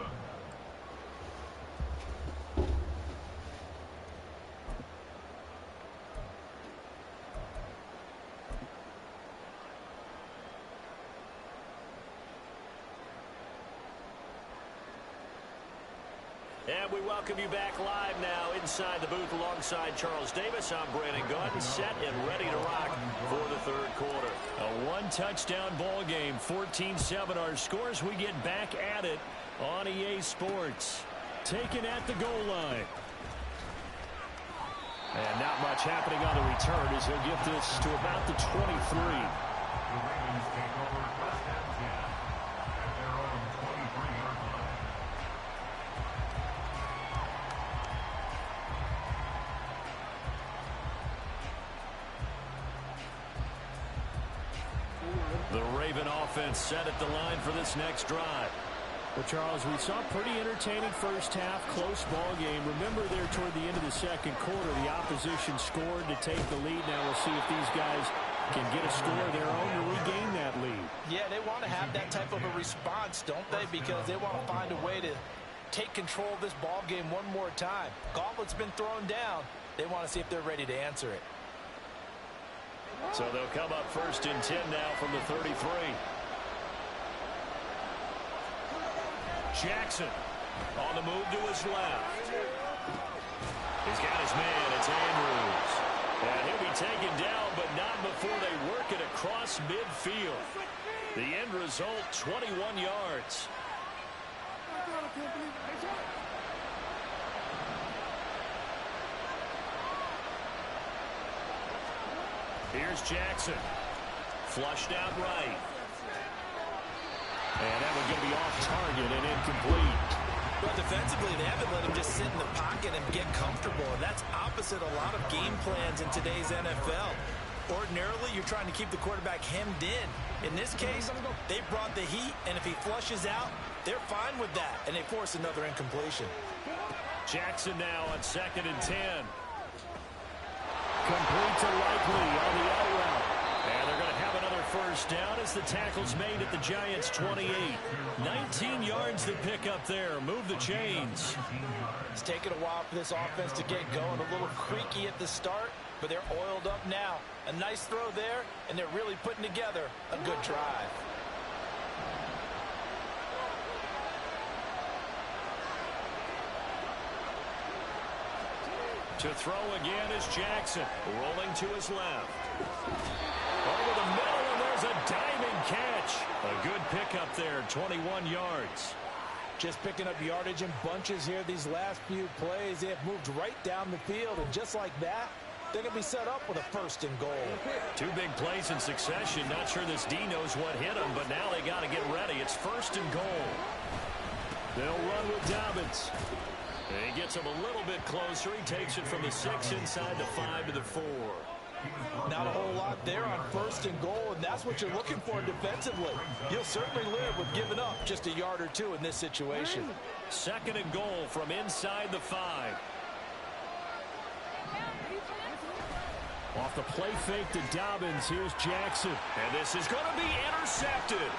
And we welcome you back live now inside the booth alongside Charles Davis. I'm Brandon Gaudin, set and ready to rock for the third quarter. A one-touchdown ball game, 14-7 our scores. We get back at it on EA Sports. Taken at the goal line. And not much happening on the return as he'll get this to about the 23. The Ravens take over first and 10 at their own 23-yard line. The Raven offense set at the line for this next drive. Well, Charles, we saw a pretty entertaining first half, close ball game. Remember there toward the end of the second quarter, the opposition scored to take the lead. Now we'll see if these guys can get a score of their own to regain that lead. Yeah, they want to have that type of a response, don't they? Because they want to find a way to take control of this ball game one more time. Gauntlet's been thrown down. They want to see if they're ready to answer it. So they'll come up first and 10 now from the 33. Jackson On the move to his left. He's got his man. It's Andrews. And he'll be taken down, but not before they work it across midfield. The end result, 21 yards. Here's Jackson. Flushed out right. And that one's going to be off target and incomplete. But defensively, they haven't let him just sit in the pocket and get comfortable. And that's opposite a lot of game plans in today's NFL. Ordinarily, you're trying to keep the quarterback hemmed in. In this case, they brought the heat, and if he flushes out, they're fine with that, and they force another incompletion. Jackson now on 2nd and 10. Complete to Likely on the out route. And they're going to have another first down as the tackle's made at the Giants' 28. 19 yards to pick up there. Move the chains. It's taken a while for this offense to get going. A little creaky at the start, but they're oiled up now. A nice throw there, and they're really putting together a good drive. To throw again is Jackson, rolling to his left. Over the middle, and there's a diving catch. A good pickup there, 21 yards. Just picking up yardage in bunches here these last few plays. They have moved right down the field, and just like that, they're going to be set up with a 1st and goal. 2 big plays in succession. Not sure this D knows what hit him, but now they got to get ready. It's 1st and goal. They'll run with Dobbins. And he gets him a little bit closer. He takes it from the 6 inside the 5 to the 4. Not a whole lot there on 1st and goal, and that's what you're looking for defensively. You'll certainly live with giving up just a yard or 2 in this situation. 2nd and goal from inside the 5. Off the play fake to Dobbins. Here's Jackson. And this is going to be intercepted.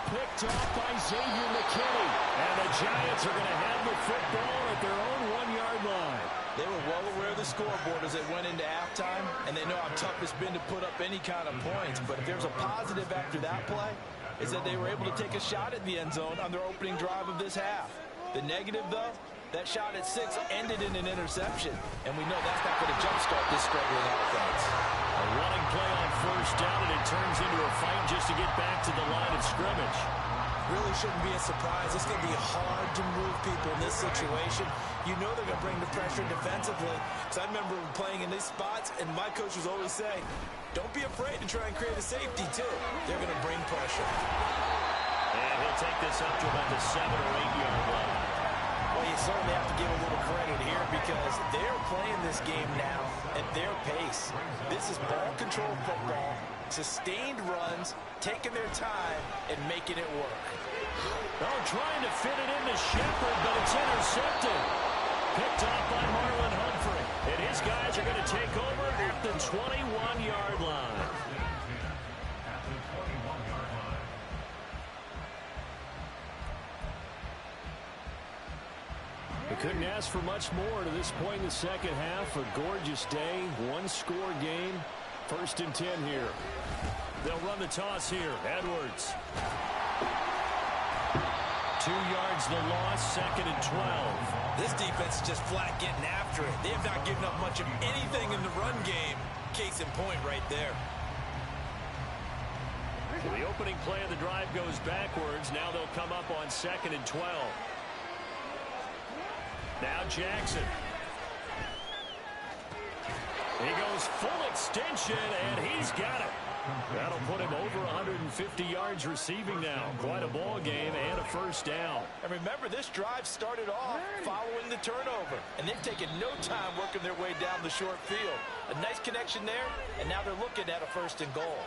Picked off by Xavier McKinney. And the Giants are going to have the football at their own 1-yard line. They were well aware of the scoreboard as they went into halftime, and they know how tough it's been to put up any kind of points. But if there's a positive after that play, is that they were able to take a shot at the end zone on their opening drive of this half. The negative, though, that shot at 6 ended in an interception, and we know that's not going to jumpstart this struggling offense. A running play on 1st down, and it turns into a fight just to get back to the line of scrimmage. Really shouldn't be a surprise. It's going to be hard to move people in this situation. You know they're going to bring the pressure defensively. Because I remember playing in these spots, and my coach was always saying, don't be afraid to try and create a safety, too. They're going to bring pressure. And he'll take this up to about the 7 or 8 yard line. Well, you certainly have to give a little credit here because they're playing this game now at their pace. This is ball control football, sustained runs, taking their time, and making it work. Oh, trying to fit it into Shepard, but it's intercepted. Picked off by Marlon Humphrey. And his guys are going to take over at the 21-yard line. They couldn't ask for much more to this point in the second half. A gorgeous day, 1-score game. 1st and 10 here. They'll run the toss here. Edwards. 2 yards the loss, 2nd and 12. This defense is just flat getting after it. They have not given up much of anything in the run game. Case in point right there. So the opening play of the drive goes backwards. Now they'll come up on 2nd and 12. Now Jackson. He goes full extension, and he's got it. That'll put him over 150 yards receiving now. Quite a ball game and a 1st down. And remember, this drive started off following the turnover, and they've taken no time working their way down the short field. A nice connection there, and now they're looking at a 1st and goal.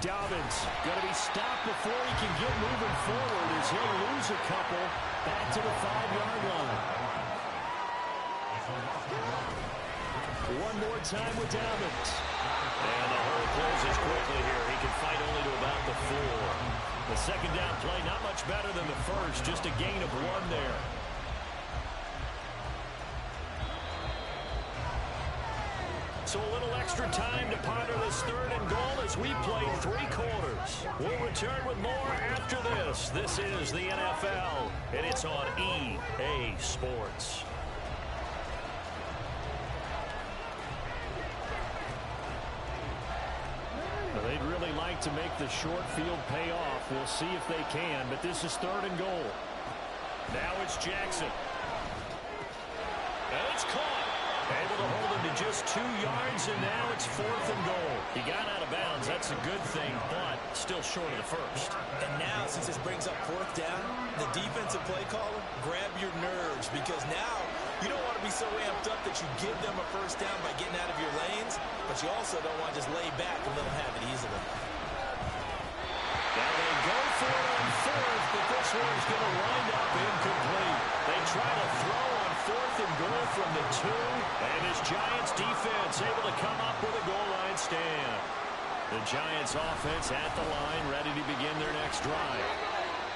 Dobbins going to be stopped before he can get moving forward as he'll lose a couple back to the 5-yard line. One more time with Dobbins. And the hole closes quickly here. He can fight only to about the 4. The second down play, not much better than the first, just a gain of 1 there. So a little extra time to ponder this 3rd and goal as we play 3 quarters. We'll return with more after this. This is the NFL, and it's on EA Sports. They'd really like to make the short field pay off. We'll see if they can, but this is 3rd and goal. Now it's Jackson. And it's caught. Able to hold him to just 2 yards, and now it's 4th and goal. He got out of bounds. That's a good thing, but still short of the first. And now, since this brings up 4th down, the defensive play caller, grab your nerves, because now you don't want to be so amped up that you give them a 1st down by getting out of your lanes, but you also don't want to just lay back and let them have it easily. Now they go for it on 4th, but this one's going to wind up incomplete. They try to throw on 4th and goal from the 2, and this Giants defense able to come up with a goal line stand. The Giants offense at the line, ready to begin their next drive.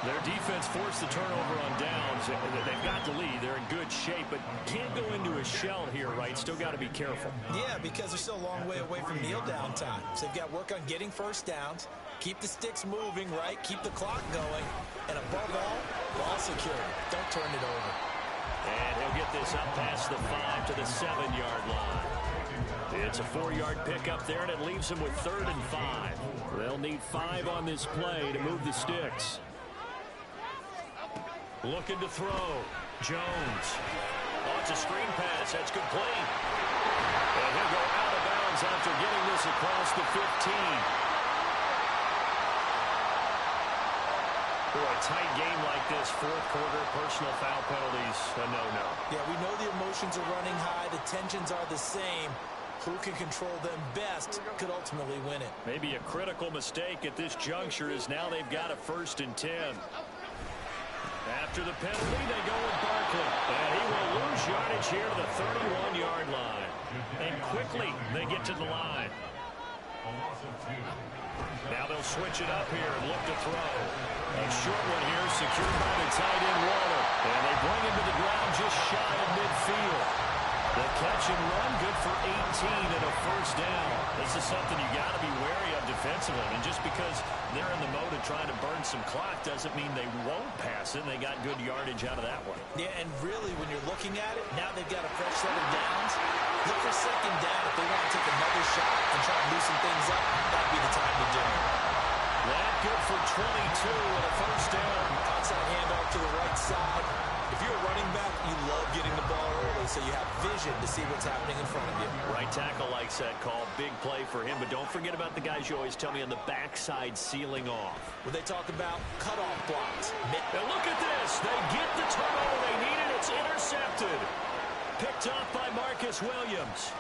Their defense forced the turnover on downs. They've got the lead. They're in good shape, but can't go into a shell here, right? Still got to be careful. Yeah, because they're still a long way away from kneel down time. So they've got to work on getting 1st downs, keep the sticks moving, right? Keep the clock going, and above all, ball security. Don't turn it over. And he'll get this up past the 5 to the 7-yard line. It's a 4-yard pickup there, and it leaves them with 3rd and 5. They'll need 5 on this play to move the sticks. Looking to throw. Jones. Oh, it's a screen pass. That's complete. And he'll go out of bounds after getting this across the 15. For a tight game like this, 4th quarter, personal foul penalties, a no-no. Yeah, we know the emotions are running high. The tensions are the same. Who can control them best could ultimately win it. Maybe a critical mistake at this juncture is now they've got a 1st and 10. After the penalty, they go with Barkley. And he will lose yardage here to the 31-yard line. And quickly, they get to the line. Now they'll switch it up here and look to throw. A short one here, secured by the tight end Waller. And they bring him to the ground just shy of midfield. The catch and run, good for 18 and a 1st down. This is something you got to be wary of defensively. And just because they're in the mode of trying to burn some clock doesn't mean they won't pass it. They got good yardage out of that one. Yeah, and really, when you're looking at it, now they've got a fresh set of downs. Look for 2nd down if they want to take another shot and try to loosen things up. That'd be the time to do it. That good for 22 and a 1st down. Outside handoff to the right side. If you're a running back, you love getting the ball early so you have vision to see what's happening in front of you. Right tackle likes that call. Big play for him, but don't forget about the guys you always tell me on the backside sealing off. When they talk about cutoff blocks. Now look at this. They get the turnover they needed. It's intercepted. Picked up by Marcus Williams.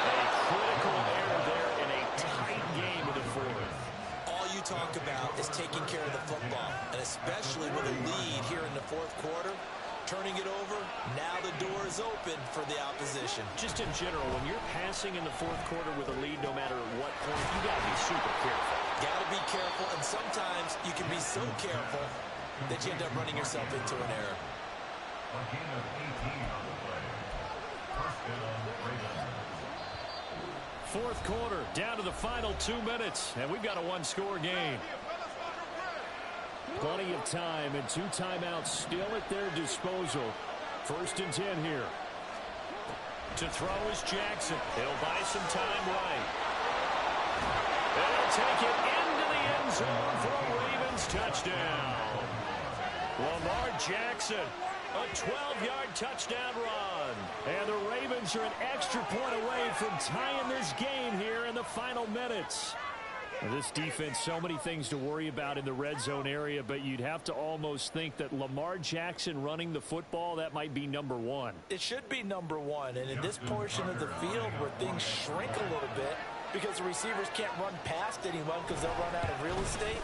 A critical error there in a tight game in the 4th. All you talk about is taking care of the football, and especially with a lead here in the 4th quarter, turning it over, now the door is open for the opposition. Just in general, when you're passing in the 4th quarter with a lead, no matter what point, you got to be super careful. Got to be careful, and sometimes you can be so careful that you end up running yourself into an error. A gain of 18 on the play. 1st down, Ravens. 4th quarter, down to the final 2 minutes, and we've got a 1-score game. Plenty of time and 2 timeouts still at their disposal. 1st and 10 here. To throw is Jackson. He'll buy some time right. And he'll take it into the end zone for a Ravens touchdown. Lamar Jackson, a 12-yard touchdown run. And the Ravens are an extra point away from tying this game here in the final minutes. This defense, so many things to worry about in the red zone area, but you'd have to almost think that Lamar Jackson running the football, that might be number 1. It should be number 1, and in this portion of the field where things shrink a little bit because the receivers can't run past anyone because they'll run out of real estate,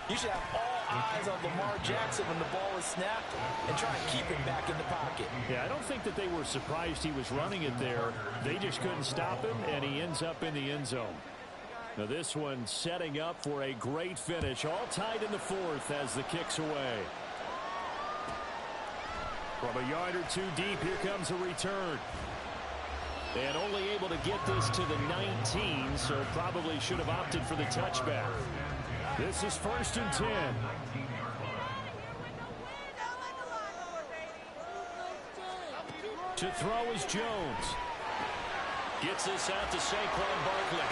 you should have all eyes on Lamar Jackson when the ball is snapped and try and keep him back in the pocket. Yeah, I don't think that they were surprised he was running it there. They just couldn't stop him, and he ends up in the end zone. Now this one setting up for a great finish. All tied in the fourth as the kick's away. From a yard or two deep, here comes a return. And only able to get this to the 19, so probably should have opted for the touchback. This is 1st and 10. To throw is Jones. Gets this out to Saquon Barkley.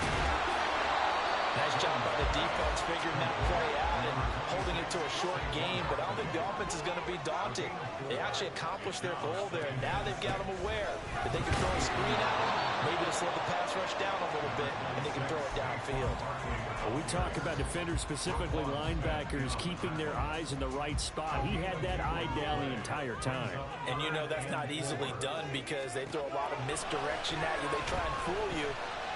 Nice job by the defense figuring that play out and holding it to a short game, but I don't think the offense is going to be daunted. They actually accomplished their goal there, and now they've got them aware that they can throw a screen at them, maybe to slow the pass rush down a little bit, and they can throw it downfield. Well, we talk about defenders, specifically linebackers, keeping their eyes in the right spot. He had that eye down the entire time. And you know that's not easily done because they throw a lot of misdirection at you. They try and fool you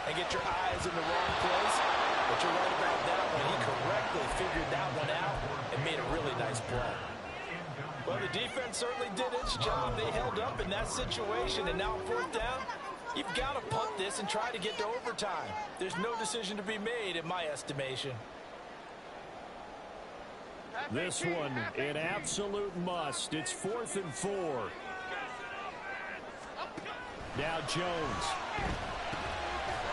and get your eyes in the wrong place. But you're right about that one. He correctly figured that one out and made a really nice play. Well, the defense certainly did its job. They held up in that situation, and now 4th down, you've got to punt this and try to get to overtime. There's no decision to be made in my estimation. This one, an absolute must. It's 4th and 4. Now Jones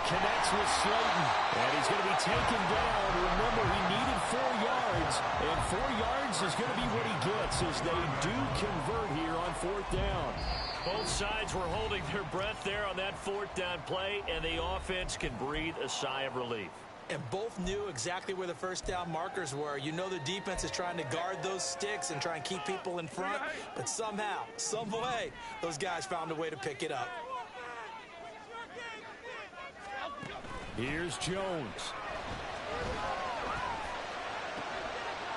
connects with Slayton, and he's going to be taken down. Remember, he needed 4 yards, and 4 yards is going to be what he gets as they do convert here on 4th down. Both sides were holding their breath there on that 4th down play, and the offense can breathe a sigh of relief. And both knew exactly where the 1st down markers were. You know the defense is trying to guard those sticks and try and keep people in front, but somehow, some way, those guys found a way to pick it up. Here's Jones.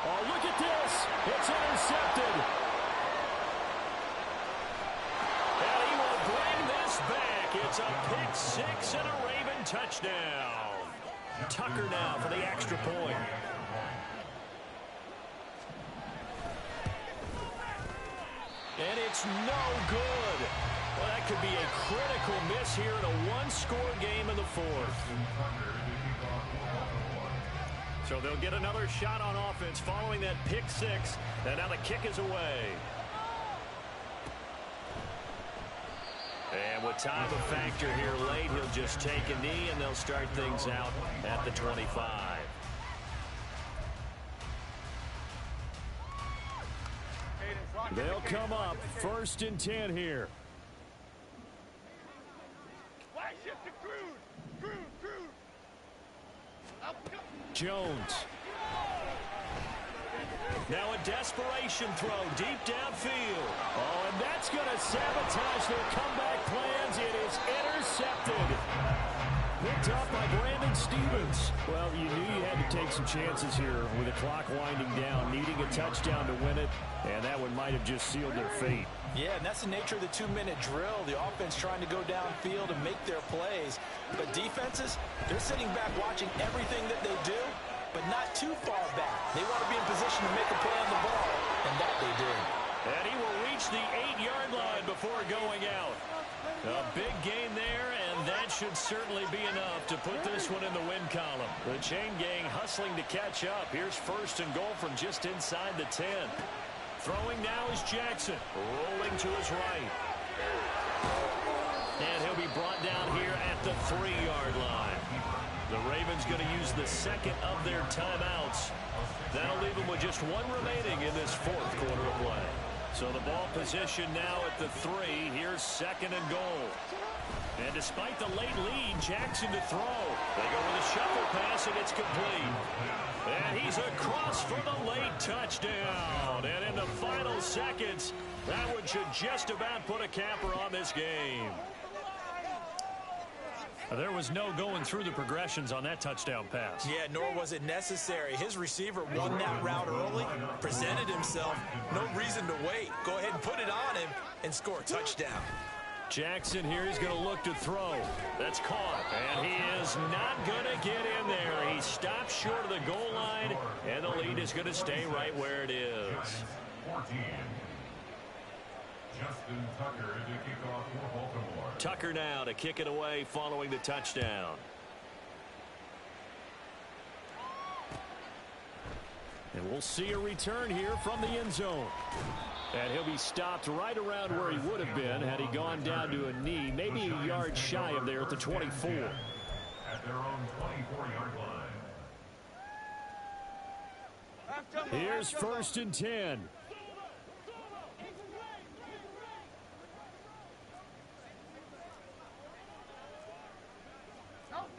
Oh, look at this. It's intercepted. And he will bring this back. It's a pick 6 and a Raven touchdown. Tucker now for the extra point. And it's no good. Well, that could be a critical miss here in a one-score game in the 4th. So they'll get another shot on offense following that pick 6. And now the kick is away. And with time a factor here late, he'll just take a knee, and they'll start things out at the 25. They'll come up 1st and 10 here. Jones. Now a desperation throw deep downfield. Oh, and that's going to sabotage their comeback plans. It is intercepted. Picked up by Brandon Stevens. Well, you knew you had to take some chances here with the clock winding down, needing a touchdown to win it, and that one might have just sealed their fate. Yeah, and that's the nature of the 2-minute drill. The offense trying to go downfield and make their plays. But defenses, they're sitting back watching everything that they do, but not too far back. They want to be in position to make a play on the ball, and that they did. And he will reach the 8-yard line before going out. A big gain there, and that should certainly be enough to put this one in the win column. The chain gang hustling to catch up. Here's 1st and goal from just inside the 10. Throwing now is Jackson, rolling to his right. And he'll be brought down here at the 3-yard line. The Ravens going to use the 2nd of their timeouts. That'll leave them with just 1 remaining in this 4th quarter of play. So the ball position now at the 3. Here's 2nd and goal. And despite the late lead, Jackson to throw. They go with a shuffle pass, and it's complete. And he's across for the late touchdown. And in the final seconds, that one should just about put a capper on this game. There was no going through the progressions on that touchdown pass. Yeah, nor was it necessary. His receiver won that route early, presented himself. No reason to wait. Go ahead and put it on him and score a touchdown. Jackson here is going to look to throw. That's caught. And he is not going to get in there. He stops short of the goal line, and the lead is going to stay right where it is. 14. Justin Tucker to kick off for Baltimore. Tucker now to kick it away following the touchdown. And we'll see a return here from the end zone. And he'll be stopped right around where he would have been had he gone down to a knee, maybe a yard shy of there at the 24. At their own 24-yard line. Here's 1st and 10.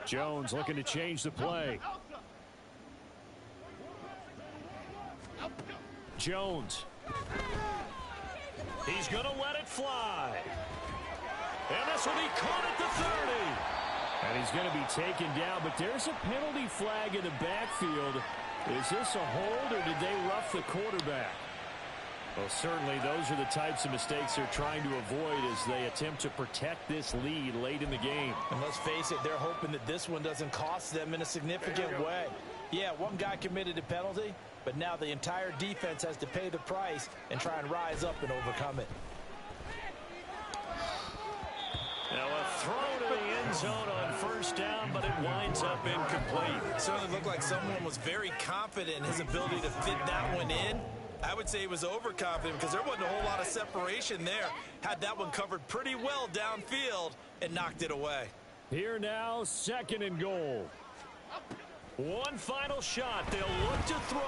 Jones looking to change the play. Jones. He's going to let it fly. And this will be caught at the 30. And he's going to be taken down, but there's a penalty flag in the backfield. Is this a hold, or did they rough the quarterback? Well, certainly those are the types of mistakes they're trying to avoid as they attempt to protect this lead late in the game. And let's face it, they're hoping that this one doesn't cost them in a significant way. Yeah, one guy committed a penalty, but now the entire defense has to pay the price and try and rise up and overcome it. Now a throw to the end zone on 1st down, but it winds up incomplete. It certainly looked like someone was very confident in his ability to fit that one in. I would say he was overconfident because there wasn't a whole lot of separation there. Had that one covered pretty well downfield and knocked it away. Here now, 2nd and goal. One final shot. They'll look to throw.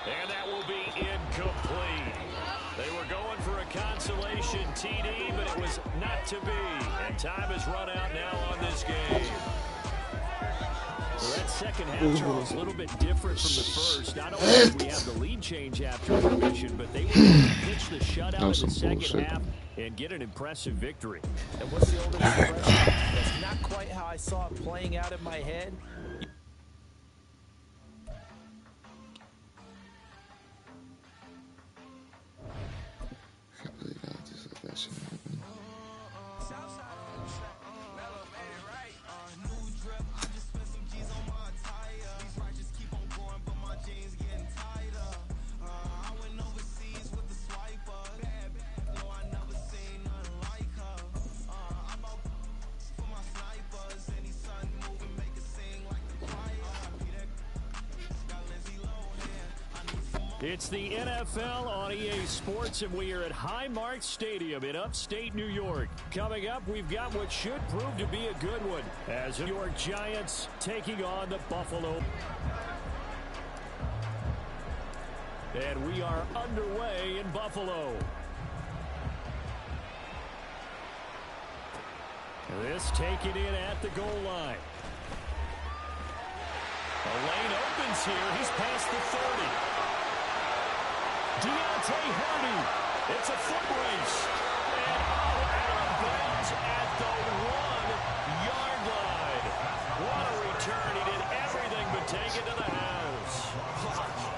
And that will be incomplete. They were going for a consolation TD, but it was not to be. And time has run out now on this game. Well, that second half, Charles, a little bit different from the first. Not only did we have the lead change after intermission, but they were able to pitch the shutout in the second half and get an impressive victory. And what's the oldest expression? That's not quite how I saw it playing out in my head. It's the NFL on EA Sports, and we are at Highmark Stadium in upstate New York. Coming up, we've got what should prove to be a good one as the New York Giants taking on the Buffalo. And we are underway in Buffalo. This taken in at the goal line. The lane opens here. He's past the 30. Deontay Hardy. It's a foot race. And out of bounds at the 1-yard line. What a return. He did everything but take it to the house.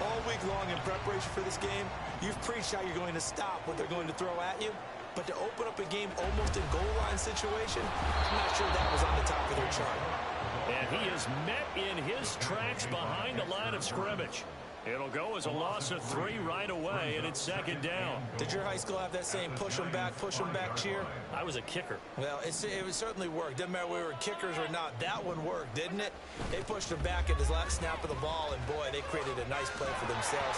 All week long in preparation for this game, you've preached how you're going to stop what they're going to throw at you. But to open up a game almost in goal line situation, I'm not sure that was on the top of their chart. And he is met in his tracks behind the line of scrimmage. It'll go as a loss of 3 right away, and it's 2nd down. Did your high school have that same push them back cheer? I was a kicker. Well, it certainly worked. Doesn't matter whether we were kickers or not. That one worked, didn't it? They pushed him back at his last snap of the ball, and boy, they created a nice play for themselves.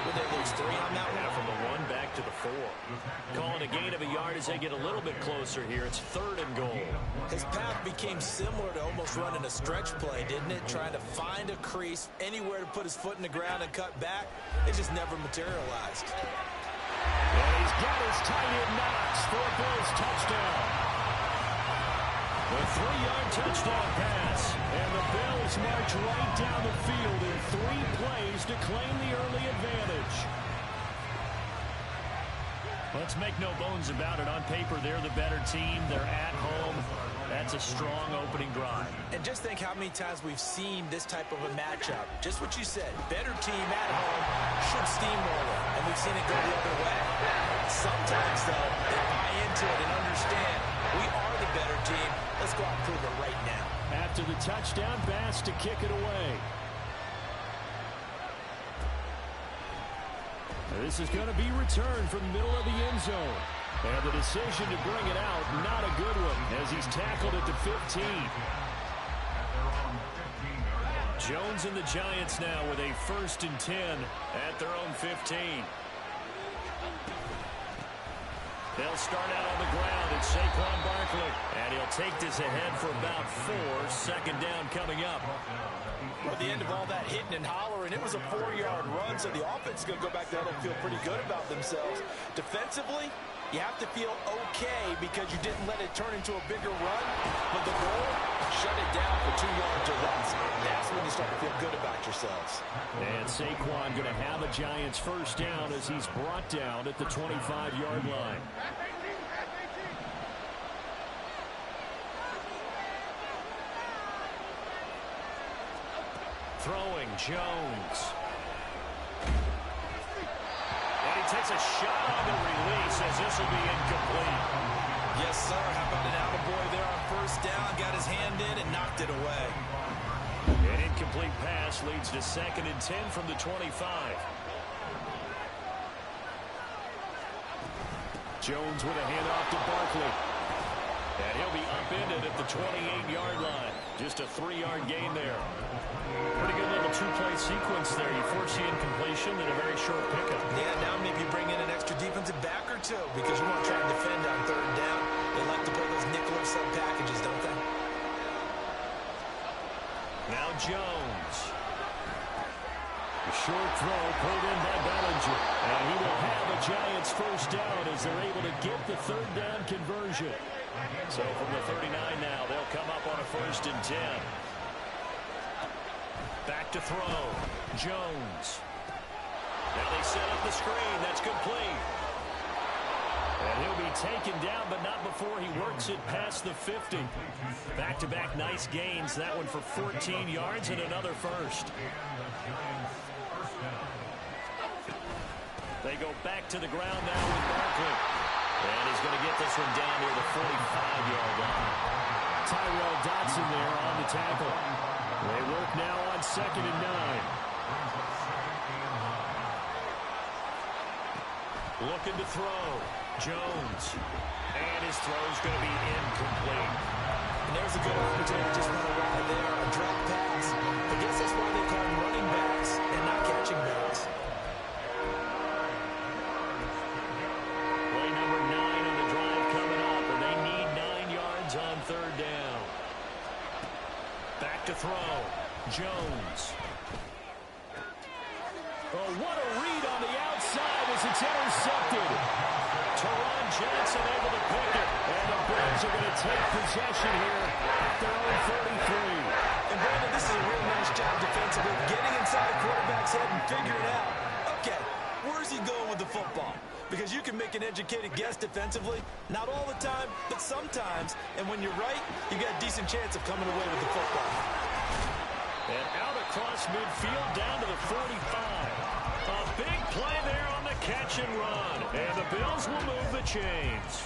Would they lose 3 on that one? Yeah, from the 1 back to the 4. Calling a gain of a yard as they get a little bit closer here. It's 3rd and goal. His path became similar to almost running a stretch play, didn't it? Trying to find a crease, anywhere to put his foot in the ground and cut back. It just never materialized. And he's got his tight end Knox for a Bills touchdown. The 3-yard touchdown pass. And the Bills march right down the field in 3 plays to claim the early advantage. Let's make no bones about it. On paper, they're the better team. They're at home. That's a strong opening drive. And just think how many times we've seen this type of a matchup. Just what you said. Better team at home should steamroll it. And we've seen it go the other way. Sometimes, though, they buy into it and understand we are the better team. Let's go out and prove it right now. After the touchdown pass to kick it away. This is going to be returned from the middle of the end zone. And the decision to bring it out, not a good one, as he's tackled at the 15. Jones and the Giants now with a 1st and 10 at their own 15. They'll start out on the ground. It's Saquon Barkley. And he'll take this ahead for about 4. 2nd down coming up. At the end of all that hitting and hollering, it was a 4-yard run, so the offense is going to go back there and feel pretty good about themselves. Defensively, you have to feel okay because you didn't let it turn into a bigger run. But the goal, shut it down for 2 yards or less. That's when you start to feel good about yourselves. And Saquon going to have a Giants 1st down as he's brought down at the 25-yard line. Throwing Jones. And he takes a shot on the release as this will be incomplete. Yes, sir. How about an attaboy there on 1st down? Got his hand in and knocked it away. An incomplete pass leads to 2nd and 10 from the 25. Jones with a handoff to Barkley. And he'll be upended at the 28-yard line. Just a 3-yard gain there. Pretty good little 2-play sequence there. You force the incompletion and a very short pickup. Yeah, now maybe bring in an extra defensive back or 2 because you want to try and defend on 3rd down. They like to play those nickel or sub packages, don't they? Now Jones. A short throw pulled in by Bellinger. And he will have a Giants 1st down as they're able to get the 3rd down conversion. So from the 39 now, they'll come up on a 1st and 10. Back to throw. Jones. Now they set up the screen. That's complete. And he'll be taken down, but not before he works it past the 50. Back-to-back nice gains. That one for 14 yards and another 1st. They go back to the ground now with Barkley. And he's going to get this one down near the 45-yard line. Tyrell Dotson there on the tackle. They work now on 2nd and 9. Looking to throw. Jones. And his throw's going to be incomplete. And there's a good opportunity to just run a ride there, a drop pass. I guess that's why they call them running backs and not catching backs. Play number 9 on the drive coming up, and they need 9 yards on 3rd down. Back to throw. Jones. Oh, what a read on the outside as it's intercepted. Teron Johnson able to pick it. And the Bills are going to take possession here at their own 33. And Brandon, this is a real nice job defensively, getting inside a quarterback's head and figuring out, okay, where's he going with the football? Because you can make an educated guess defensively, not all the time, but sometimes. And when you're right, you got a decent chance of coming away with the football. And out across midfield down to the 45. A big play there on the catch and run. And the Bills will move the chains.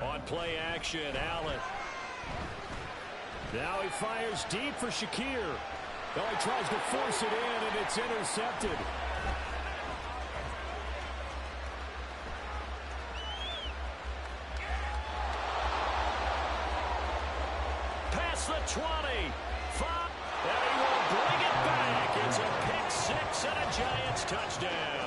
On play action, Allen. Now he fires deep for Shakir. Oh, he tries to force it in, and it's intercepted. Past the 20. 5. And he will bring it back. It's a pick 6 and a Giants touchdown.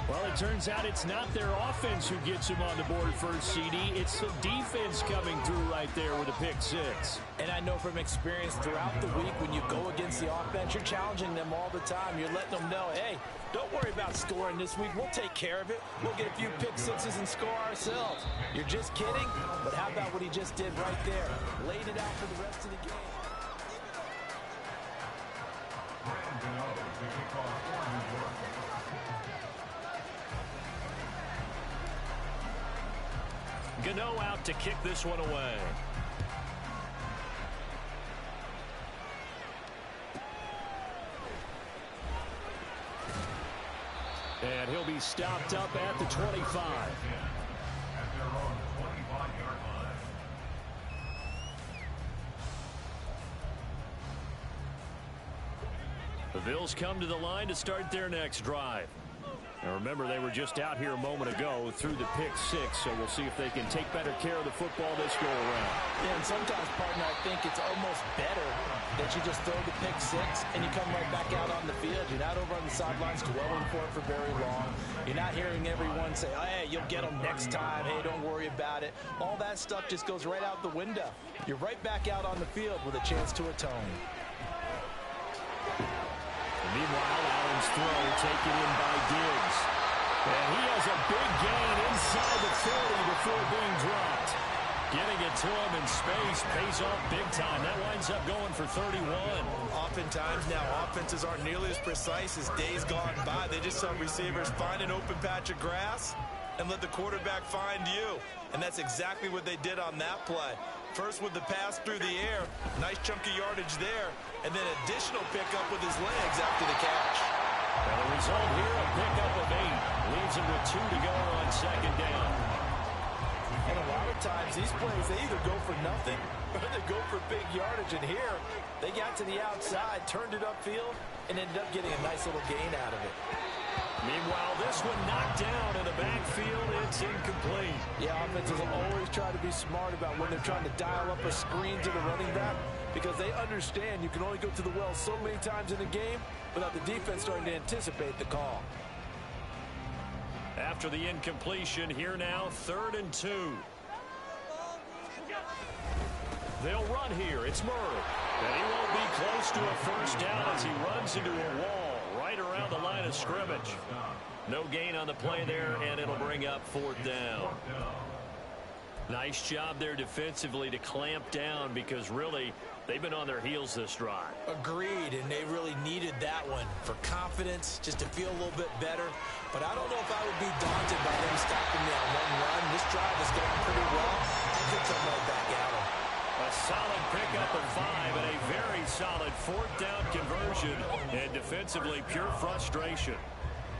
Well, it turns out it's not their offense who gets him on the board first, CD. It's the defense coming through right there with a pick 6. And I know from experience throughout the week, when you go against the offense, you're challenging them all the time. You're letting them know, hey, don't worry about scoring this week. We'll take care of it. We'll get a few pick 6s and score ourselves. You're just kidding? But how about what he just did right there? Laid it out for the rest of the game. Gano out to kick this one away. And he'll be stopped up at the 25. The Bills come to the line to start their next drive. And remember, they were just out here a moment ago through the pick six, so we'll see if they can take better care of the football this go around. Yeah, and sometimes, partner, I think it's almost better that you just throw the pick six and you come right back out on the field. You're not over on the sidelines dwelling for it for very long. You're not hearing everyone say, hey, you'll get them next time. Hey, don't worry about it. All that stuff just goes right out the window. You're right back out on the field with a chance to atone. Meanwhile, Allen's throw taken in by Diggs. And he has a big gain inside the 40 before being dropped. Getting it to him in space pays off big time. That winds up going for 31. Oftentimes now, offenses aren't nearly as precise as days gone by. They just saw receivers find an open patch of grass and let the quarterback find you. And that's exactly what they did on that play. First with the pass through the air, nice chunky yardage there, and then additional pickup with his legs after the catch. And the result here, a pickup of 8. Leaves him with 2 to go on second down. And a lot of times, these plays, they either go for nothing or they go for big yardage. And here, they got to the outside, turned it upfield, and ended up getting a nice little gain out of it. Meanwhile, this one knocked down in the backfield. It's incomplete. Yeah, offenses always try to be smart about when they're trying to dial up a screen to the running back because they understand you can only go to the well so many times in a game without the defense starting to anticipate the call. After the incompletion, here now, 3rd and 2. They'll run here. It's Murray. And he won't be close to a first down as he runs into a wall right around the line of scrimmage. No gain on the play there, and it'll bring up 4th down. Nice job there defensively to clamp down because really they've been on their heels this drive. Agreed, and they really needed that one for confidence, just to feel a little bit better. But I don't know if I would be daunted by them stopping me on one run. This drive is going pretty well. I could come right back at them. A solid pickup of 5 and a very solid 4th down conversion. And defensively, pure frustration.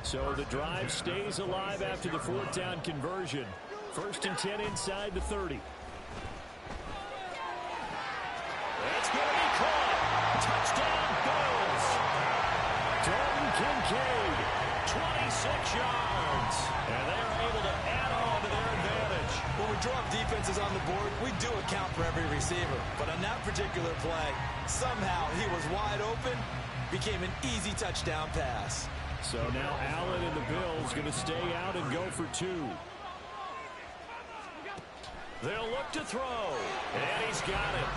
So the drive stays alive after the 4th down conversion. 1st and 10 inside the 30. That's going to be caught. Touchdown, Bills. Dalton Kincaid, 26 yards. And they are able to add on to their advantage. When we drop defenses on the board, we do account for every receiver. But on that particular play, somehow he was wide open, became an easy touchdown pass. So now Allen and the Bills going to stay out and go for 2. They'll look to throw. And he's got it.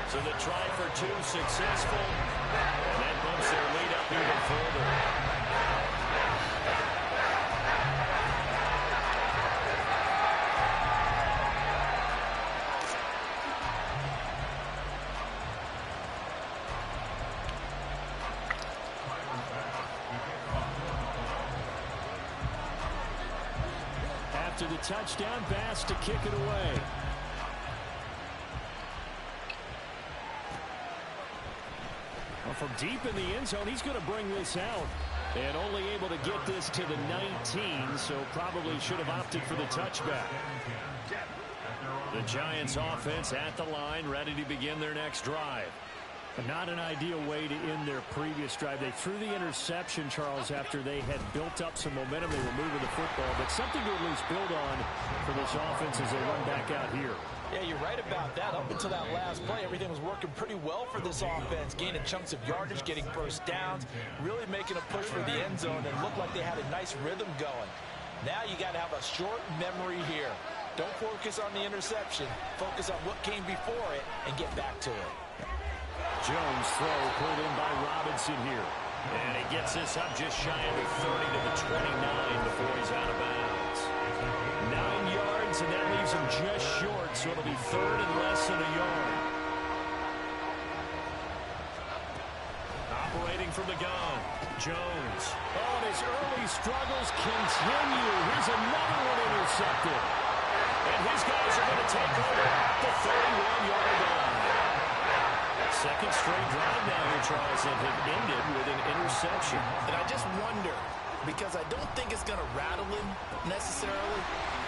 So the try for 2 successful. And that bumps their lead up even further. After the touchdown pass to kick it away. Well, from deep in the end zone, he's going to bring this out. And only able to get this to the 19, so probably should have opted for the touchback. The Giants offense at the line, ready to begin their next drive. Not an ideal way to end their previous drive. They threw the interception, Charles, after they had built up some momentum. They were moving the football, but something to at least build on for this offense as they run back out here. Yeah, you're right about that. Up until that last play, everything was working pretty well for this offense. Gaining chunks of yardage, getting first downs, really making a push for the end zone, and looked like they had a nice rhythm going. Now you got to have a short memory here. Don't focus on the interception. Focus on what came before it and get back to it. Jones throw pulled in by Robinson here. And he gets this up just shy of the 30 to the 29 before he's out of bounds. 9 yards, and that leaves him just short, so it'll be 3rd and less than a yard. Operating from the gun, Jones. Oh, and his early struggles continue. Here's another one intercepted. And his guys are going to take over the 31-yard line. Second straight drive now here, Charles, that have ended with an interception. And I just wonder, because I don't think it's going to rattle him necessarily.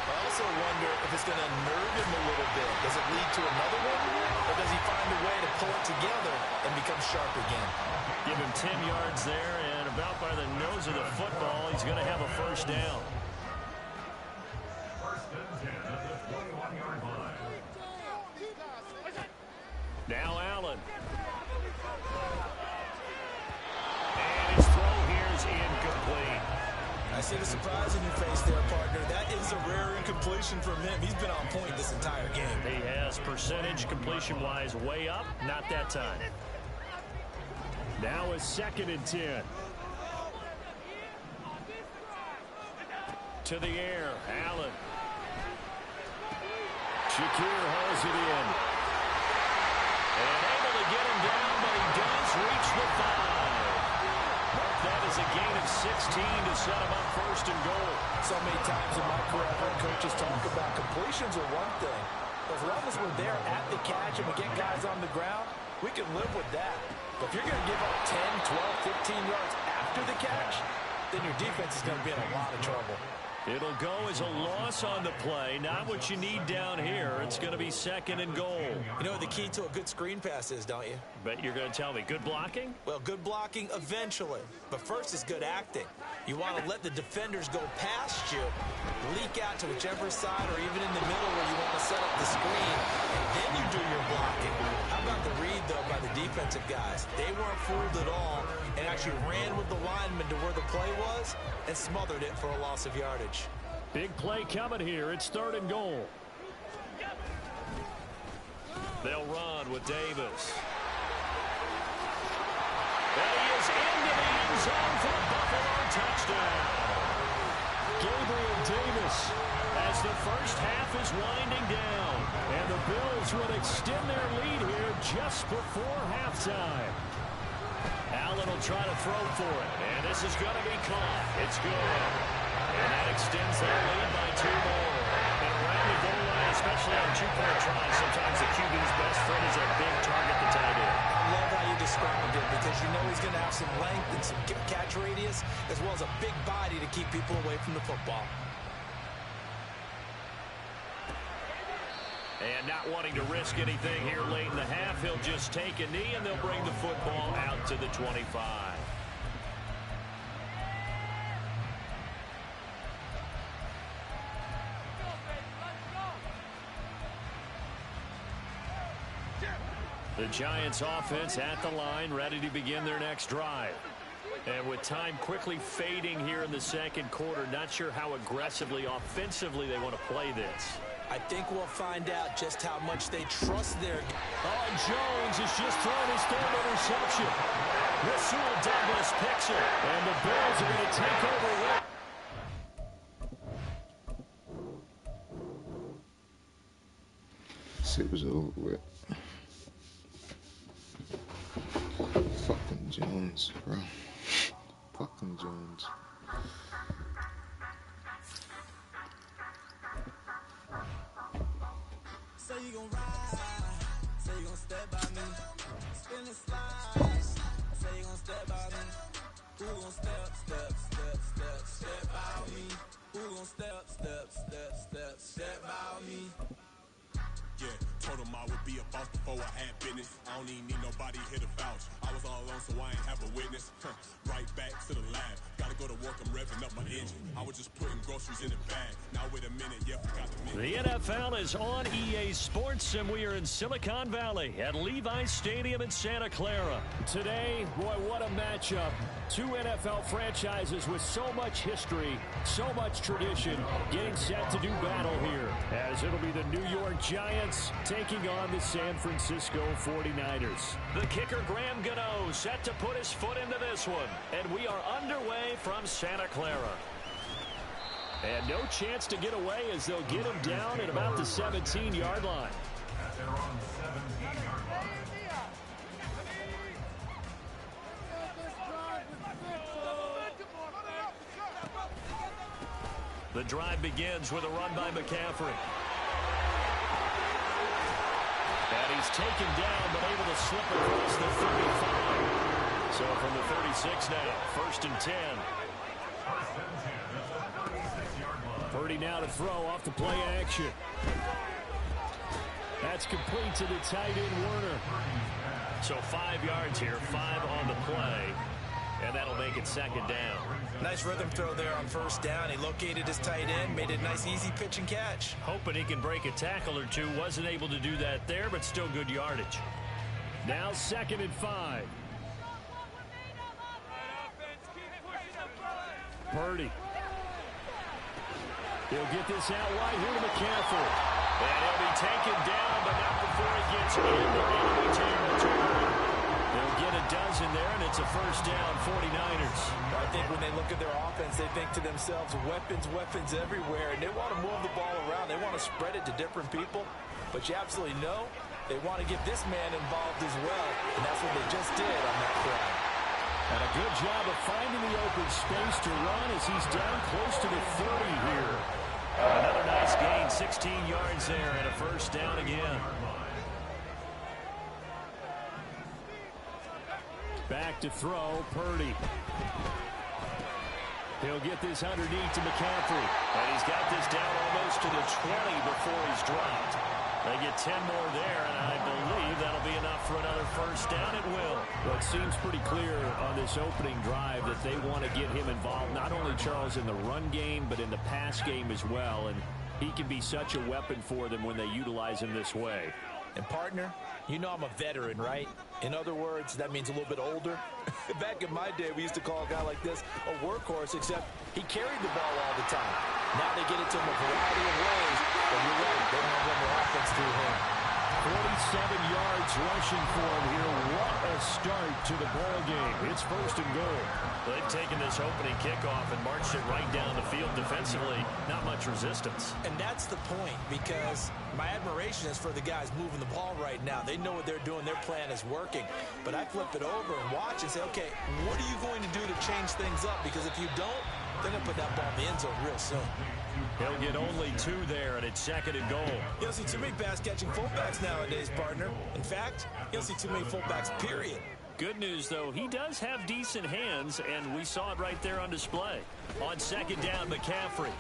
I also wonder if it's going to nerve him a little bit. Does it lead to another one, or does he find a way to pull it together and become sharp again? Give him 10 yards there, and about by the nose of the football, he's going to have a first down. First and 10 at the 21-yard line. Now Allen. And his throw here is incomplete. I see the surprise in your face there, partner. That is a rare incompletion from him. He's been on point this entire game. He has percentage completion-wise way up, not that time. Now a 2nd and 10. To the air, Allen. Shakir hauls it in. And able to get him down, but he does reach the 5. Mark that as a gain of 16 to set him up first and goal. So many times in my career, I've heard coaches talk about completions are one thing. As long as we're there at the catch and we get guys on the ground, we can live with that. But if you're going to give up 10, 12, 15 yards after the catch, then your defense is going to be in a lot of trouble. It'll go as a loss on the play. Not what you need down here. It's going to be 2nd and goal. You know what the key to a good screen pass is, don't you? Bet you're going to tell me. Good blocking? Well, good blocking eventually. But first is good acting. You want to let the defenders go past you, leak out to whichever side or even in the middle where you want to set up the screen, and then you do your blocking. How about the read, though, by the defensive guys? They weren't fooled at all and actually ran with the lineman to where the play was and smothered it for a loss of yardage. Big play coming here. It's 3rd and goal. They'll run with Davis. And he is into the end zone for a Buffalo touchdown. Gabriel Davis as the first half is winding down. And the Bills will extend their lead here just before halftime. Allen will try to throw for it. And this is going to be caught. It's good. And that extends their lead by 2 more. And around the goal line, especially on 2-point tries, sometimes the QB's best friend is a big target to tight end. I love how you described it because you know he's going to have some length and some catch radius as well as a big body to keep people away from the football. And not wanting to risk anything here late in the half, he'll just take a knee and they'll bring the football out to the 25. The Giants offense at the line, ready to begin their next drive. And with time quickly fading here in the 2nd quarter, not sure how aggressively, offensively they want to play this. I think we'll find out just how much they trust their... Oh, Jones has just thrown his 3rd interception. Rasul Douglas picks it. And the Bills are going to take over. It was over with. Fucking Jones, bro. Fucking Jones. Say you gon' ride, say you gon' step by me, spin the slide, say you gon' step by me, who gon' step by me, who gon' step by me. Yeah, told him I would be a boss before I had business. I don't even need nobody here to vouch. I was all alone, so I ain't have a witness. Right back to the lab. Gotta go to work, I'm revving up my engine. I was just putting groceries in the bag. Now wait a minute, yeah, forgot the minute. The NFL is on EA Sports, and we are in Silicon Valley at Levi's Stadium in Santa Clara. Today, boy, what a matchup. 2 NFL franchises with so much history, so much tradition, getting set to do battle here, as it'll be the New York Giants taking on the San Francisco 49ers. The kicker, Graham Gano, set to put his foot into this one, and we are underway from Santa Clara. And no chance to get away as they'll get him down at about the 17-yard line. At their own 17-yard line. The drive begins with a run by McCaffrey. And he's taken down, but able to slip across the 35. So from the 36 now, 1st and 10. Purdy now to throw off the play action. That's complete to the tight end, Werner. So 5 yards here, 5 on the play, and that'll make it second down. Nice rhythm throw there on first down. He located his tight end, made it a nice, easy pitch and catch. Hoping he can break a tackle or two. Wasn't able to do that there, but still good yardage. Now 2nd and 5. Purdy. He'll get this out wide here to McCaffrey. And he'll be taken down, but not before he gets into enemy territory. They'll get a dozen there, and it's a first down, 49ers. I think when they look at their offense, they think to themselves, weapons, weapons everywhere, and they want to move the ball around. They want to spread it to different people, but you absolutely know they want to get this man involved as well, and that's what they just did on that play. And a good job of finding the open space to run as he's down close to the 30 here. Another nice gain, 16 yards there, and a first down again. Back to throw, Purdy. He'll get this underneath to McCaffrey. And he's got this down almost to the 20 before he's dropped. They get 10 more there, and I believe that'll be enough for another first down. It will. Well, it seems pretty clear on this opening drive that they want to get him involved, not only, Charles, in the run game, but in the pass game as well. And he can be such a weapon for them when they utilize him this way. And, partner, you know I'm a veteran, right? In other words, that means a little bit older. Back in my day, we used to call a guy like this a workhorse, except he carried the ball all the time. Now they get it to him a variety of ways, but you're right, they don't run their offense through him. 47 yards rushing for him here. What a start to the ball game. It's first and goal. They've taken this opening kickoff and marched it right down the field defensively. Not much resistance. And that's the point, because my admiration is for the guys moving the ball right now. They know what they're doing. Their plan is working. But I flip it over and watch and say, okay, what are you going to do to change things up? Because if you don't, they're going to put that ball in the end zone real soon. He'll get only 2 there, and it's second and goal. You don't see too many pass-catching fullbacks nowadays, partner. In fact, you don't see too many fullbacks, period. Good news, though, he does have decent hands, and we saw it right there on display. On second down, McCaffrey.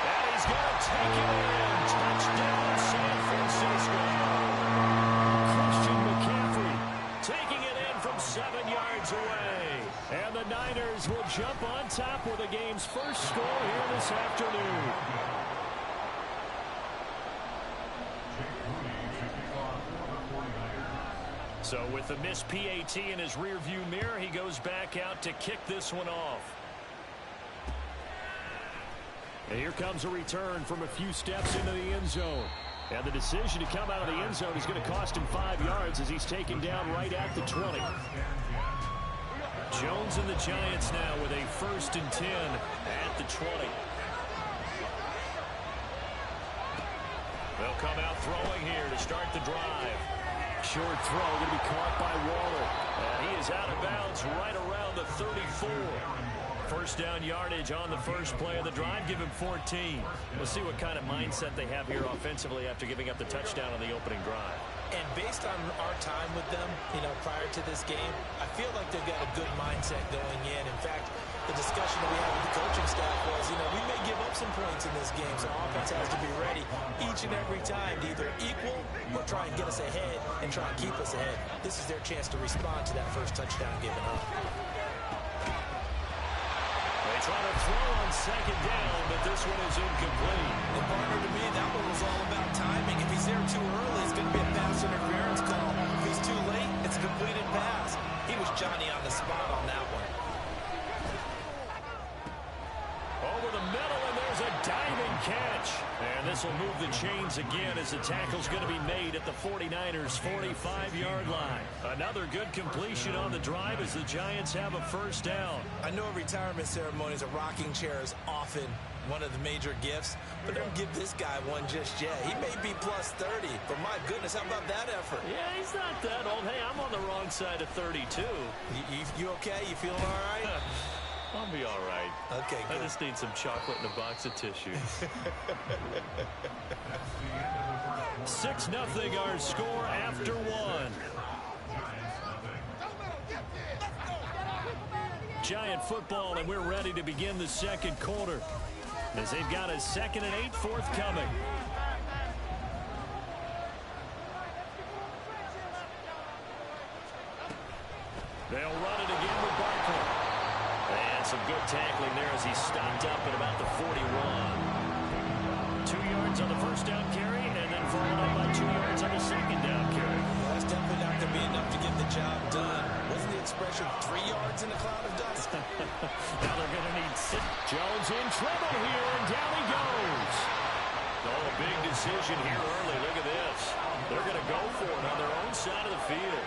And he's going to take it in. Touchdown, San Francisco. Christian McCaffrey taking it in from 7 yards away. And the Niners will jump on top with the game's first score here this afternoon. So with the missed PAT in his rearview mirror, he goes back out to kick this one off. And here comes a return from a few steps into the end zone. And the decision to come out of the end zone is going to cost him 5 yards as he's taken down right at the 20. Jones and the Giants now with a 1st and 10 at the 20. They'll come out throwing here to start the drive. Short throw going to be caught by Waller. And he is out of bounds right around the 34. First down yardage on the first play of the drive. Give him 14. We'll see what kind of mindset they have here offensively after giving up the touchdown on the opening drive. And based on our time with them, prior to this game, I feel like they've got a good mindset going in. In fact, the discussion that we had with the coaching staff was, we may give up some points in this game, so our offense has to be ready each and every time to either equal or try and get us ahead and try and keep us ahead. This is their chance to respond to that first touchdown given up. They try to throw on second down, but this one is incomplete. And partner, to me, that one was all about timing. If he's there too early, it's going to be a pass interference call. If he's too late, it's a completed pass. He was Johnny on the spot on that one. Over the middle, and there's a diving catch. And this will move the chains again as the tackle's going to be made at the 49ers' 45-yard line. Another good completion on the drive as the Giants have a first down. I know at retirement ceremonies, a rocking chair is often one of the major gifts, but don't give this guy one just yet. He may be plus 30, but my goodness, how about that effort? Yeah, he's not that old. Hey, I'm on the wrong side of 32. You okay? You feeling all right? I'll be all right. Okay, good. I just need some chocolate and a box of tissues. 6-0 our score after one. Giant football, and we're ready to begin the second quarter as they've got a 2nd and 8 forthcoming. They'll run it again with Barkley. And some good tackling there as he stopped up at about the 41. 2 yards on the first down carry, and then followed up by 2 yards on the second down carry. Well, that's definitely not going to be enough to get the job done. Wasn't the expression 3 yards in a cloud of dust? Now they're going to need six. Jones in trouble here, and down he goes. Oh, a big decision here early. Look at this. They're going to go for it on their own side of the field.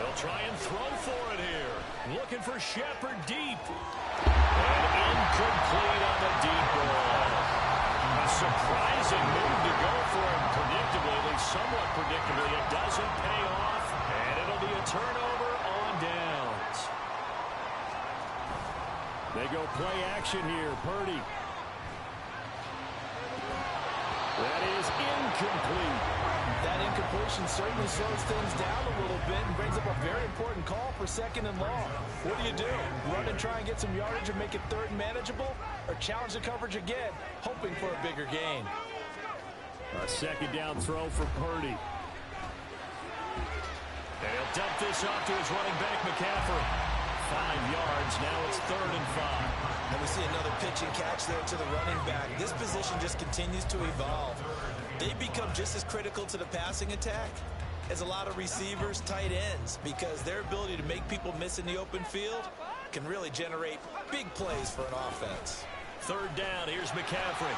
They'll try and throw for it here. Looking for Shepard deep. And incomplete on the deep ball. A surprising move to go for it predictably, at least somewhat predictably. It doesn't pay off, and it'll be a turnover on downs. They go play action here. Purdy. That is incomplete. That incompletion certainly slows things down a little bit and brings up a very important call for 2nd and long. What do? Run and try and get some yardage and make it 3rd and manageable? Or challenge the coverage again, hoping for a bigger gain? A 2nd down throw for Purdy. And he'll dump this off to his running back, McCaffrey. 5 yards. Now it's 3rd and 5. And we see another pitch and catch there to the running back. This position just continues to evolve. They become just as critical to the passing attack as a lot of receivers, tight ends, because their ability to make people miss in the open field can really generate big plays for an offense. 3rd down. Here's McCaffrey.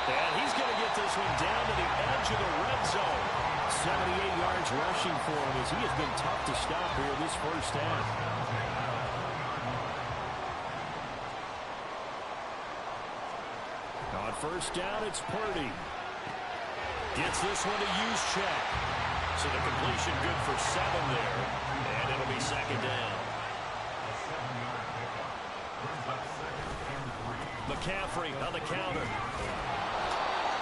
And he's going to get this one down to the edge of the red zone. 78 yards rushing for him as he has been tough to stop here this first half. On 1st down, it's Purdy. Gets this one to use check. So the completion good for 7 there. And it'll be 2nd down. McCaffrey on the counter.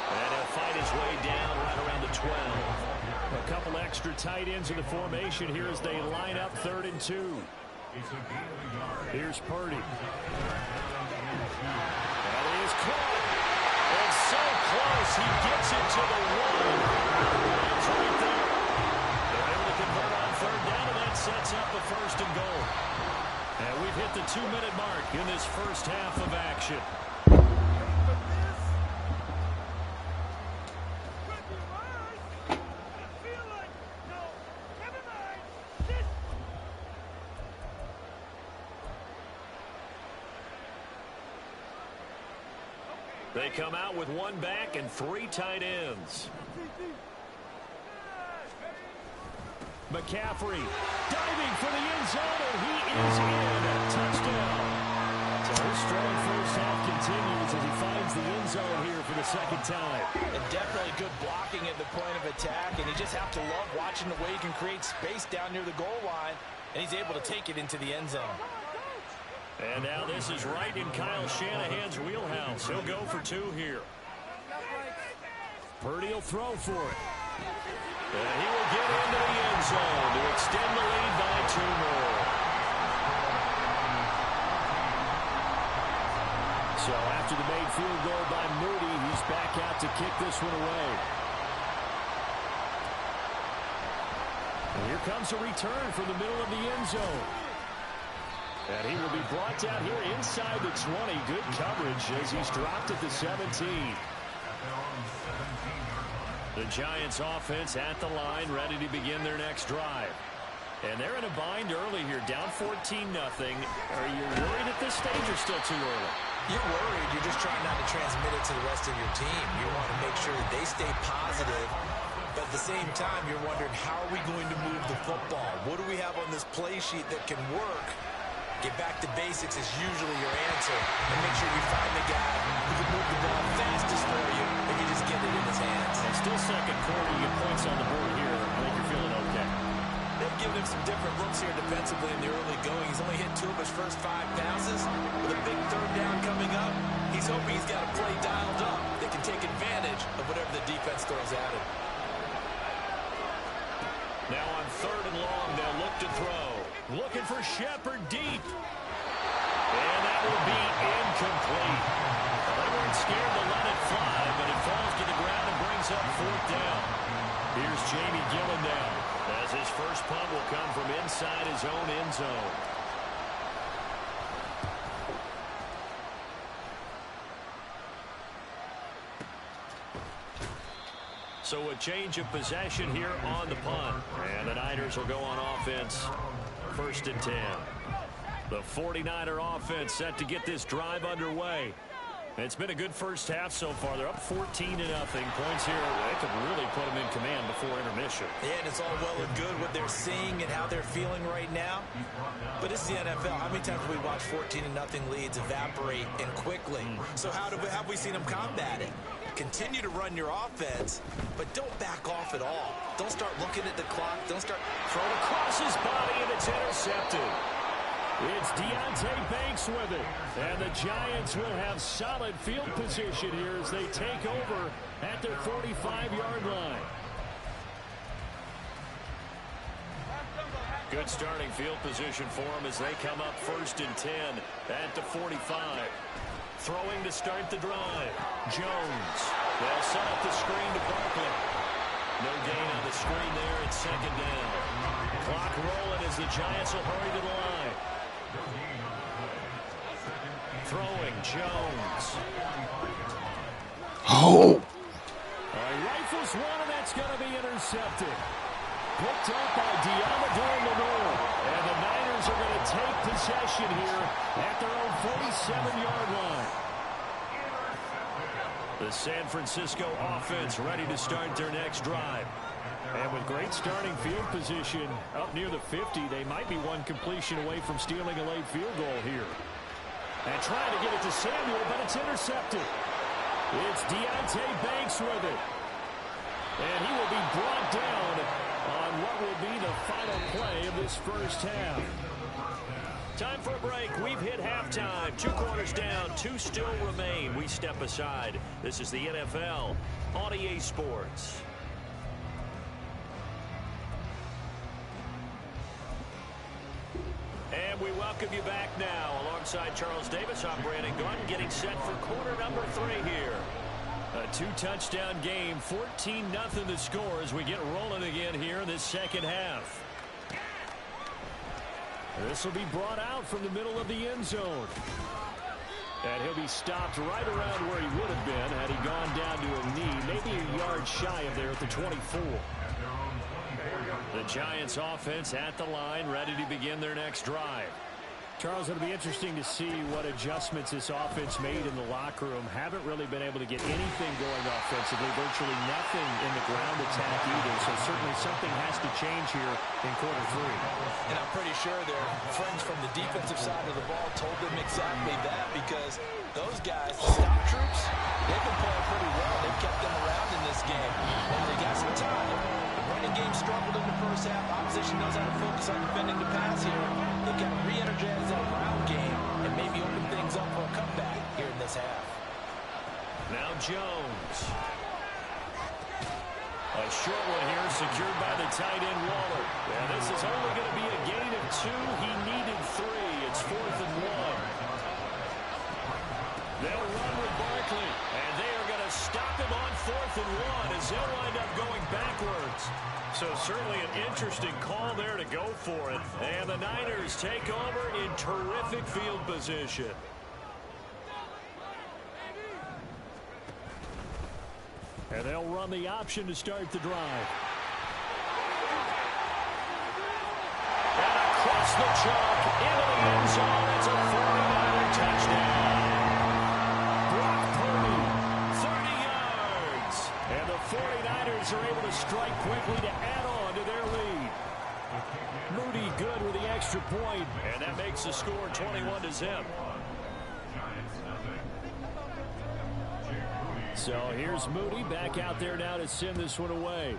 And he'll fight his way down right around the 12. A couple extra tight ends in the formation here as they line up 3rd and 2. Here's Purdy. That is caught. It's so close. He gets it to the 1. It's right there. They're able to convert on 3rd down, and that sets up a 1st and goal. And we've hit the 2-minute mark in this first half of action. They come out with 1 back and 3 tight ends. McCaffrey diving for the end zone, and he is in. Touchdown. So his strong first half continues as he finds the end zone here for the 2nd time. And definitely good blocking at the point of attack, and you just have to love watching the way he can create space down near the goal line, and he's able to take it into the end zone. And now this is right in Kyle Shanahan's wheelhouse. He'll go for 2 here. Purdy will throw for it. And he will get into the end zone to extend the lead by 2 more. So after the made field goal by Moody, he's back out to kick this one away. And here comes a return from the middle of the end zone. And he will be brought down here inside the 20. Good coverage as he's dropped at the 17. The Giants offense at the line, ready to begin their next drive. And they're in a bind early here, down 14-0. Are you worried at this stage or still too early? You're worried. You're just trying not to transmit it to the rest of your team. You want to make sure that they stay positive. But at the same time, you're wondering, how are we going to move the football? What do we have on this play sheet that can work? Get back to basics is usually your answer. And make sure you find the guy who can move the ball fastest for you if you just get it in his hands. And still second quarter, you get points on the board here. I think you're feeling okay. They've given him some different looks here defensively in the early going. He's only hit 2 of his first 5 passes. With a big 3rd down coming up, he's hoping he's got a play dialed up that can take advantage of whatever the defense throws at him. Now on 3rd and long, they'll look to throw. Looking for Shepard deep. And that will be incomplete. They weren't scared to let it fly, but it falls to the ground and brings up 4th down. Here's Jamie Gillen now, as his first punt will come from inside his own end zone. So a change of possession here on the punt. And the Niners will go on offense. 1st and 10. The 49er offense set to get this drive underway. It's been a good first half so far. They're up 14-0. Points here, they could really put them in command before intermission. Yeah, and it's all well and good what they're seeing and how they're feeling right now. But it's the NFL. How many times have we watched 14-0 leads evaporate and quickly? So how have we seen them combat it? Continue to run your offense, but don't back off at all. Don't start looking at the clock. Don't start throwing across his body, and it's intercepted. It's Deontay Banks with it. And the Giants will have solid field position here as they take over at their 45-yard line. Good starting field position for them as they come up 1st and 10 at the 45. Throwing to start the drive. Jones. They'll set up the screen to Barkley. No gain on the screen there. It's 2nd down. Clock rolling as the Giants will hurry to the line. Throwing, Jones. Oh! Rifles one, and that's going to be intercepted. Picked up by Deommodore Lenoir. And the Niners are going to take possession here at their own 47-yard line. The San Francisco offense ready to start their next drive. And with great starting field position up near the 50, they might be one completion away from stealing a late field goal here. And trying to get it to Samuel, but it's intercepted. It's Deontay Banks with it. And he will be brought down on what will be the final play of this first half. Time for a break. We've hit halftime. 2 quarters down. 2 still remain. We step aside. This is the NFL on EA Sports. And we welcome you back now. Alongside Charles Davis, I'm Brandon Gunn, getting set for quarter number 3 here. A 2-touchdown game, 14-0 the score as we get rolling again here in this second half. This will be brought out from the middle of the end zone. And he'll be stopped right around where he would have been had he gone down to a knee, maybe a yard shy of there at the 24. The Giants offense at the line, ready to begin their next drive. Charles, it'll be interesting to see what adjustments this offense made in the locker room. Haven't really been able to get anything going offensively, virtually nothing in the ground attack either. So certainly something has to change here in quarter 3. And I'm pretty sure their friends from the defensive side of the ball told them exactly that, because those guys, the stop troops, they've been playing pretty well. They've kept them around in this game. And they got some time. The running game struggled in the first half. Opposition knows how to focus on defending the pass here. They've got to re-energize that ground game and maybe open things up for a comeback here in this half. Now Jones. A short one here secured by the tight end Waller. And this is only going to be a gain of 2. He needed 3. It's 4th and 1. They'll run with Barkley. And they are going to stop him on 4th and 1 as they'll wind up going backwards. So certainly an interesting call there to go for it. And the Niners take over in terrific field position. And they'll run the option to start the drive. And across the chalk into the end zone. It's a 49er touchdown. Brock Purdy, 30 yards. And the 49ers are able to strike quickly to add on to their lead. Moody good with the extra point. And that makes the score 21-0. So here's Moody back out there now to send this one away.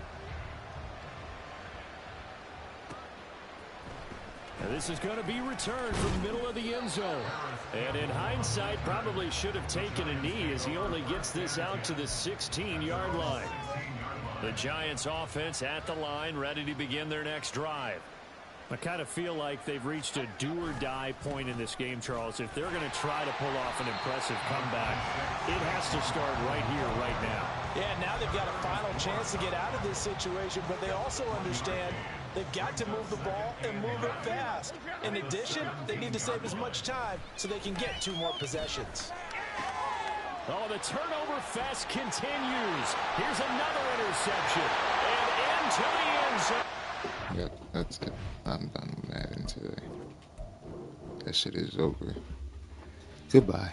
And this is going to be returned from the middle of the end zone. And in hindsight, probably should have taken a knee as he only gets this out to the 16-yard line. The Giants offense at the line, ready to begin their next drive. I kind of feel like they've reached a do-or-die point in this game, Charles. If they're going to try to pull off an impressive comeback, it has to start right here, right now. Yeah, now they've got a final chance to get out of this situation, but they also understand they've got to move the ball and move it fast. In addition, they need to save as much time so they can get 2 more possessions. Oh, the turnover fest continues. Here's another interception. And into the end zone. Yep, that's it. I'm done with Madden today. That shit is over. Goodbye.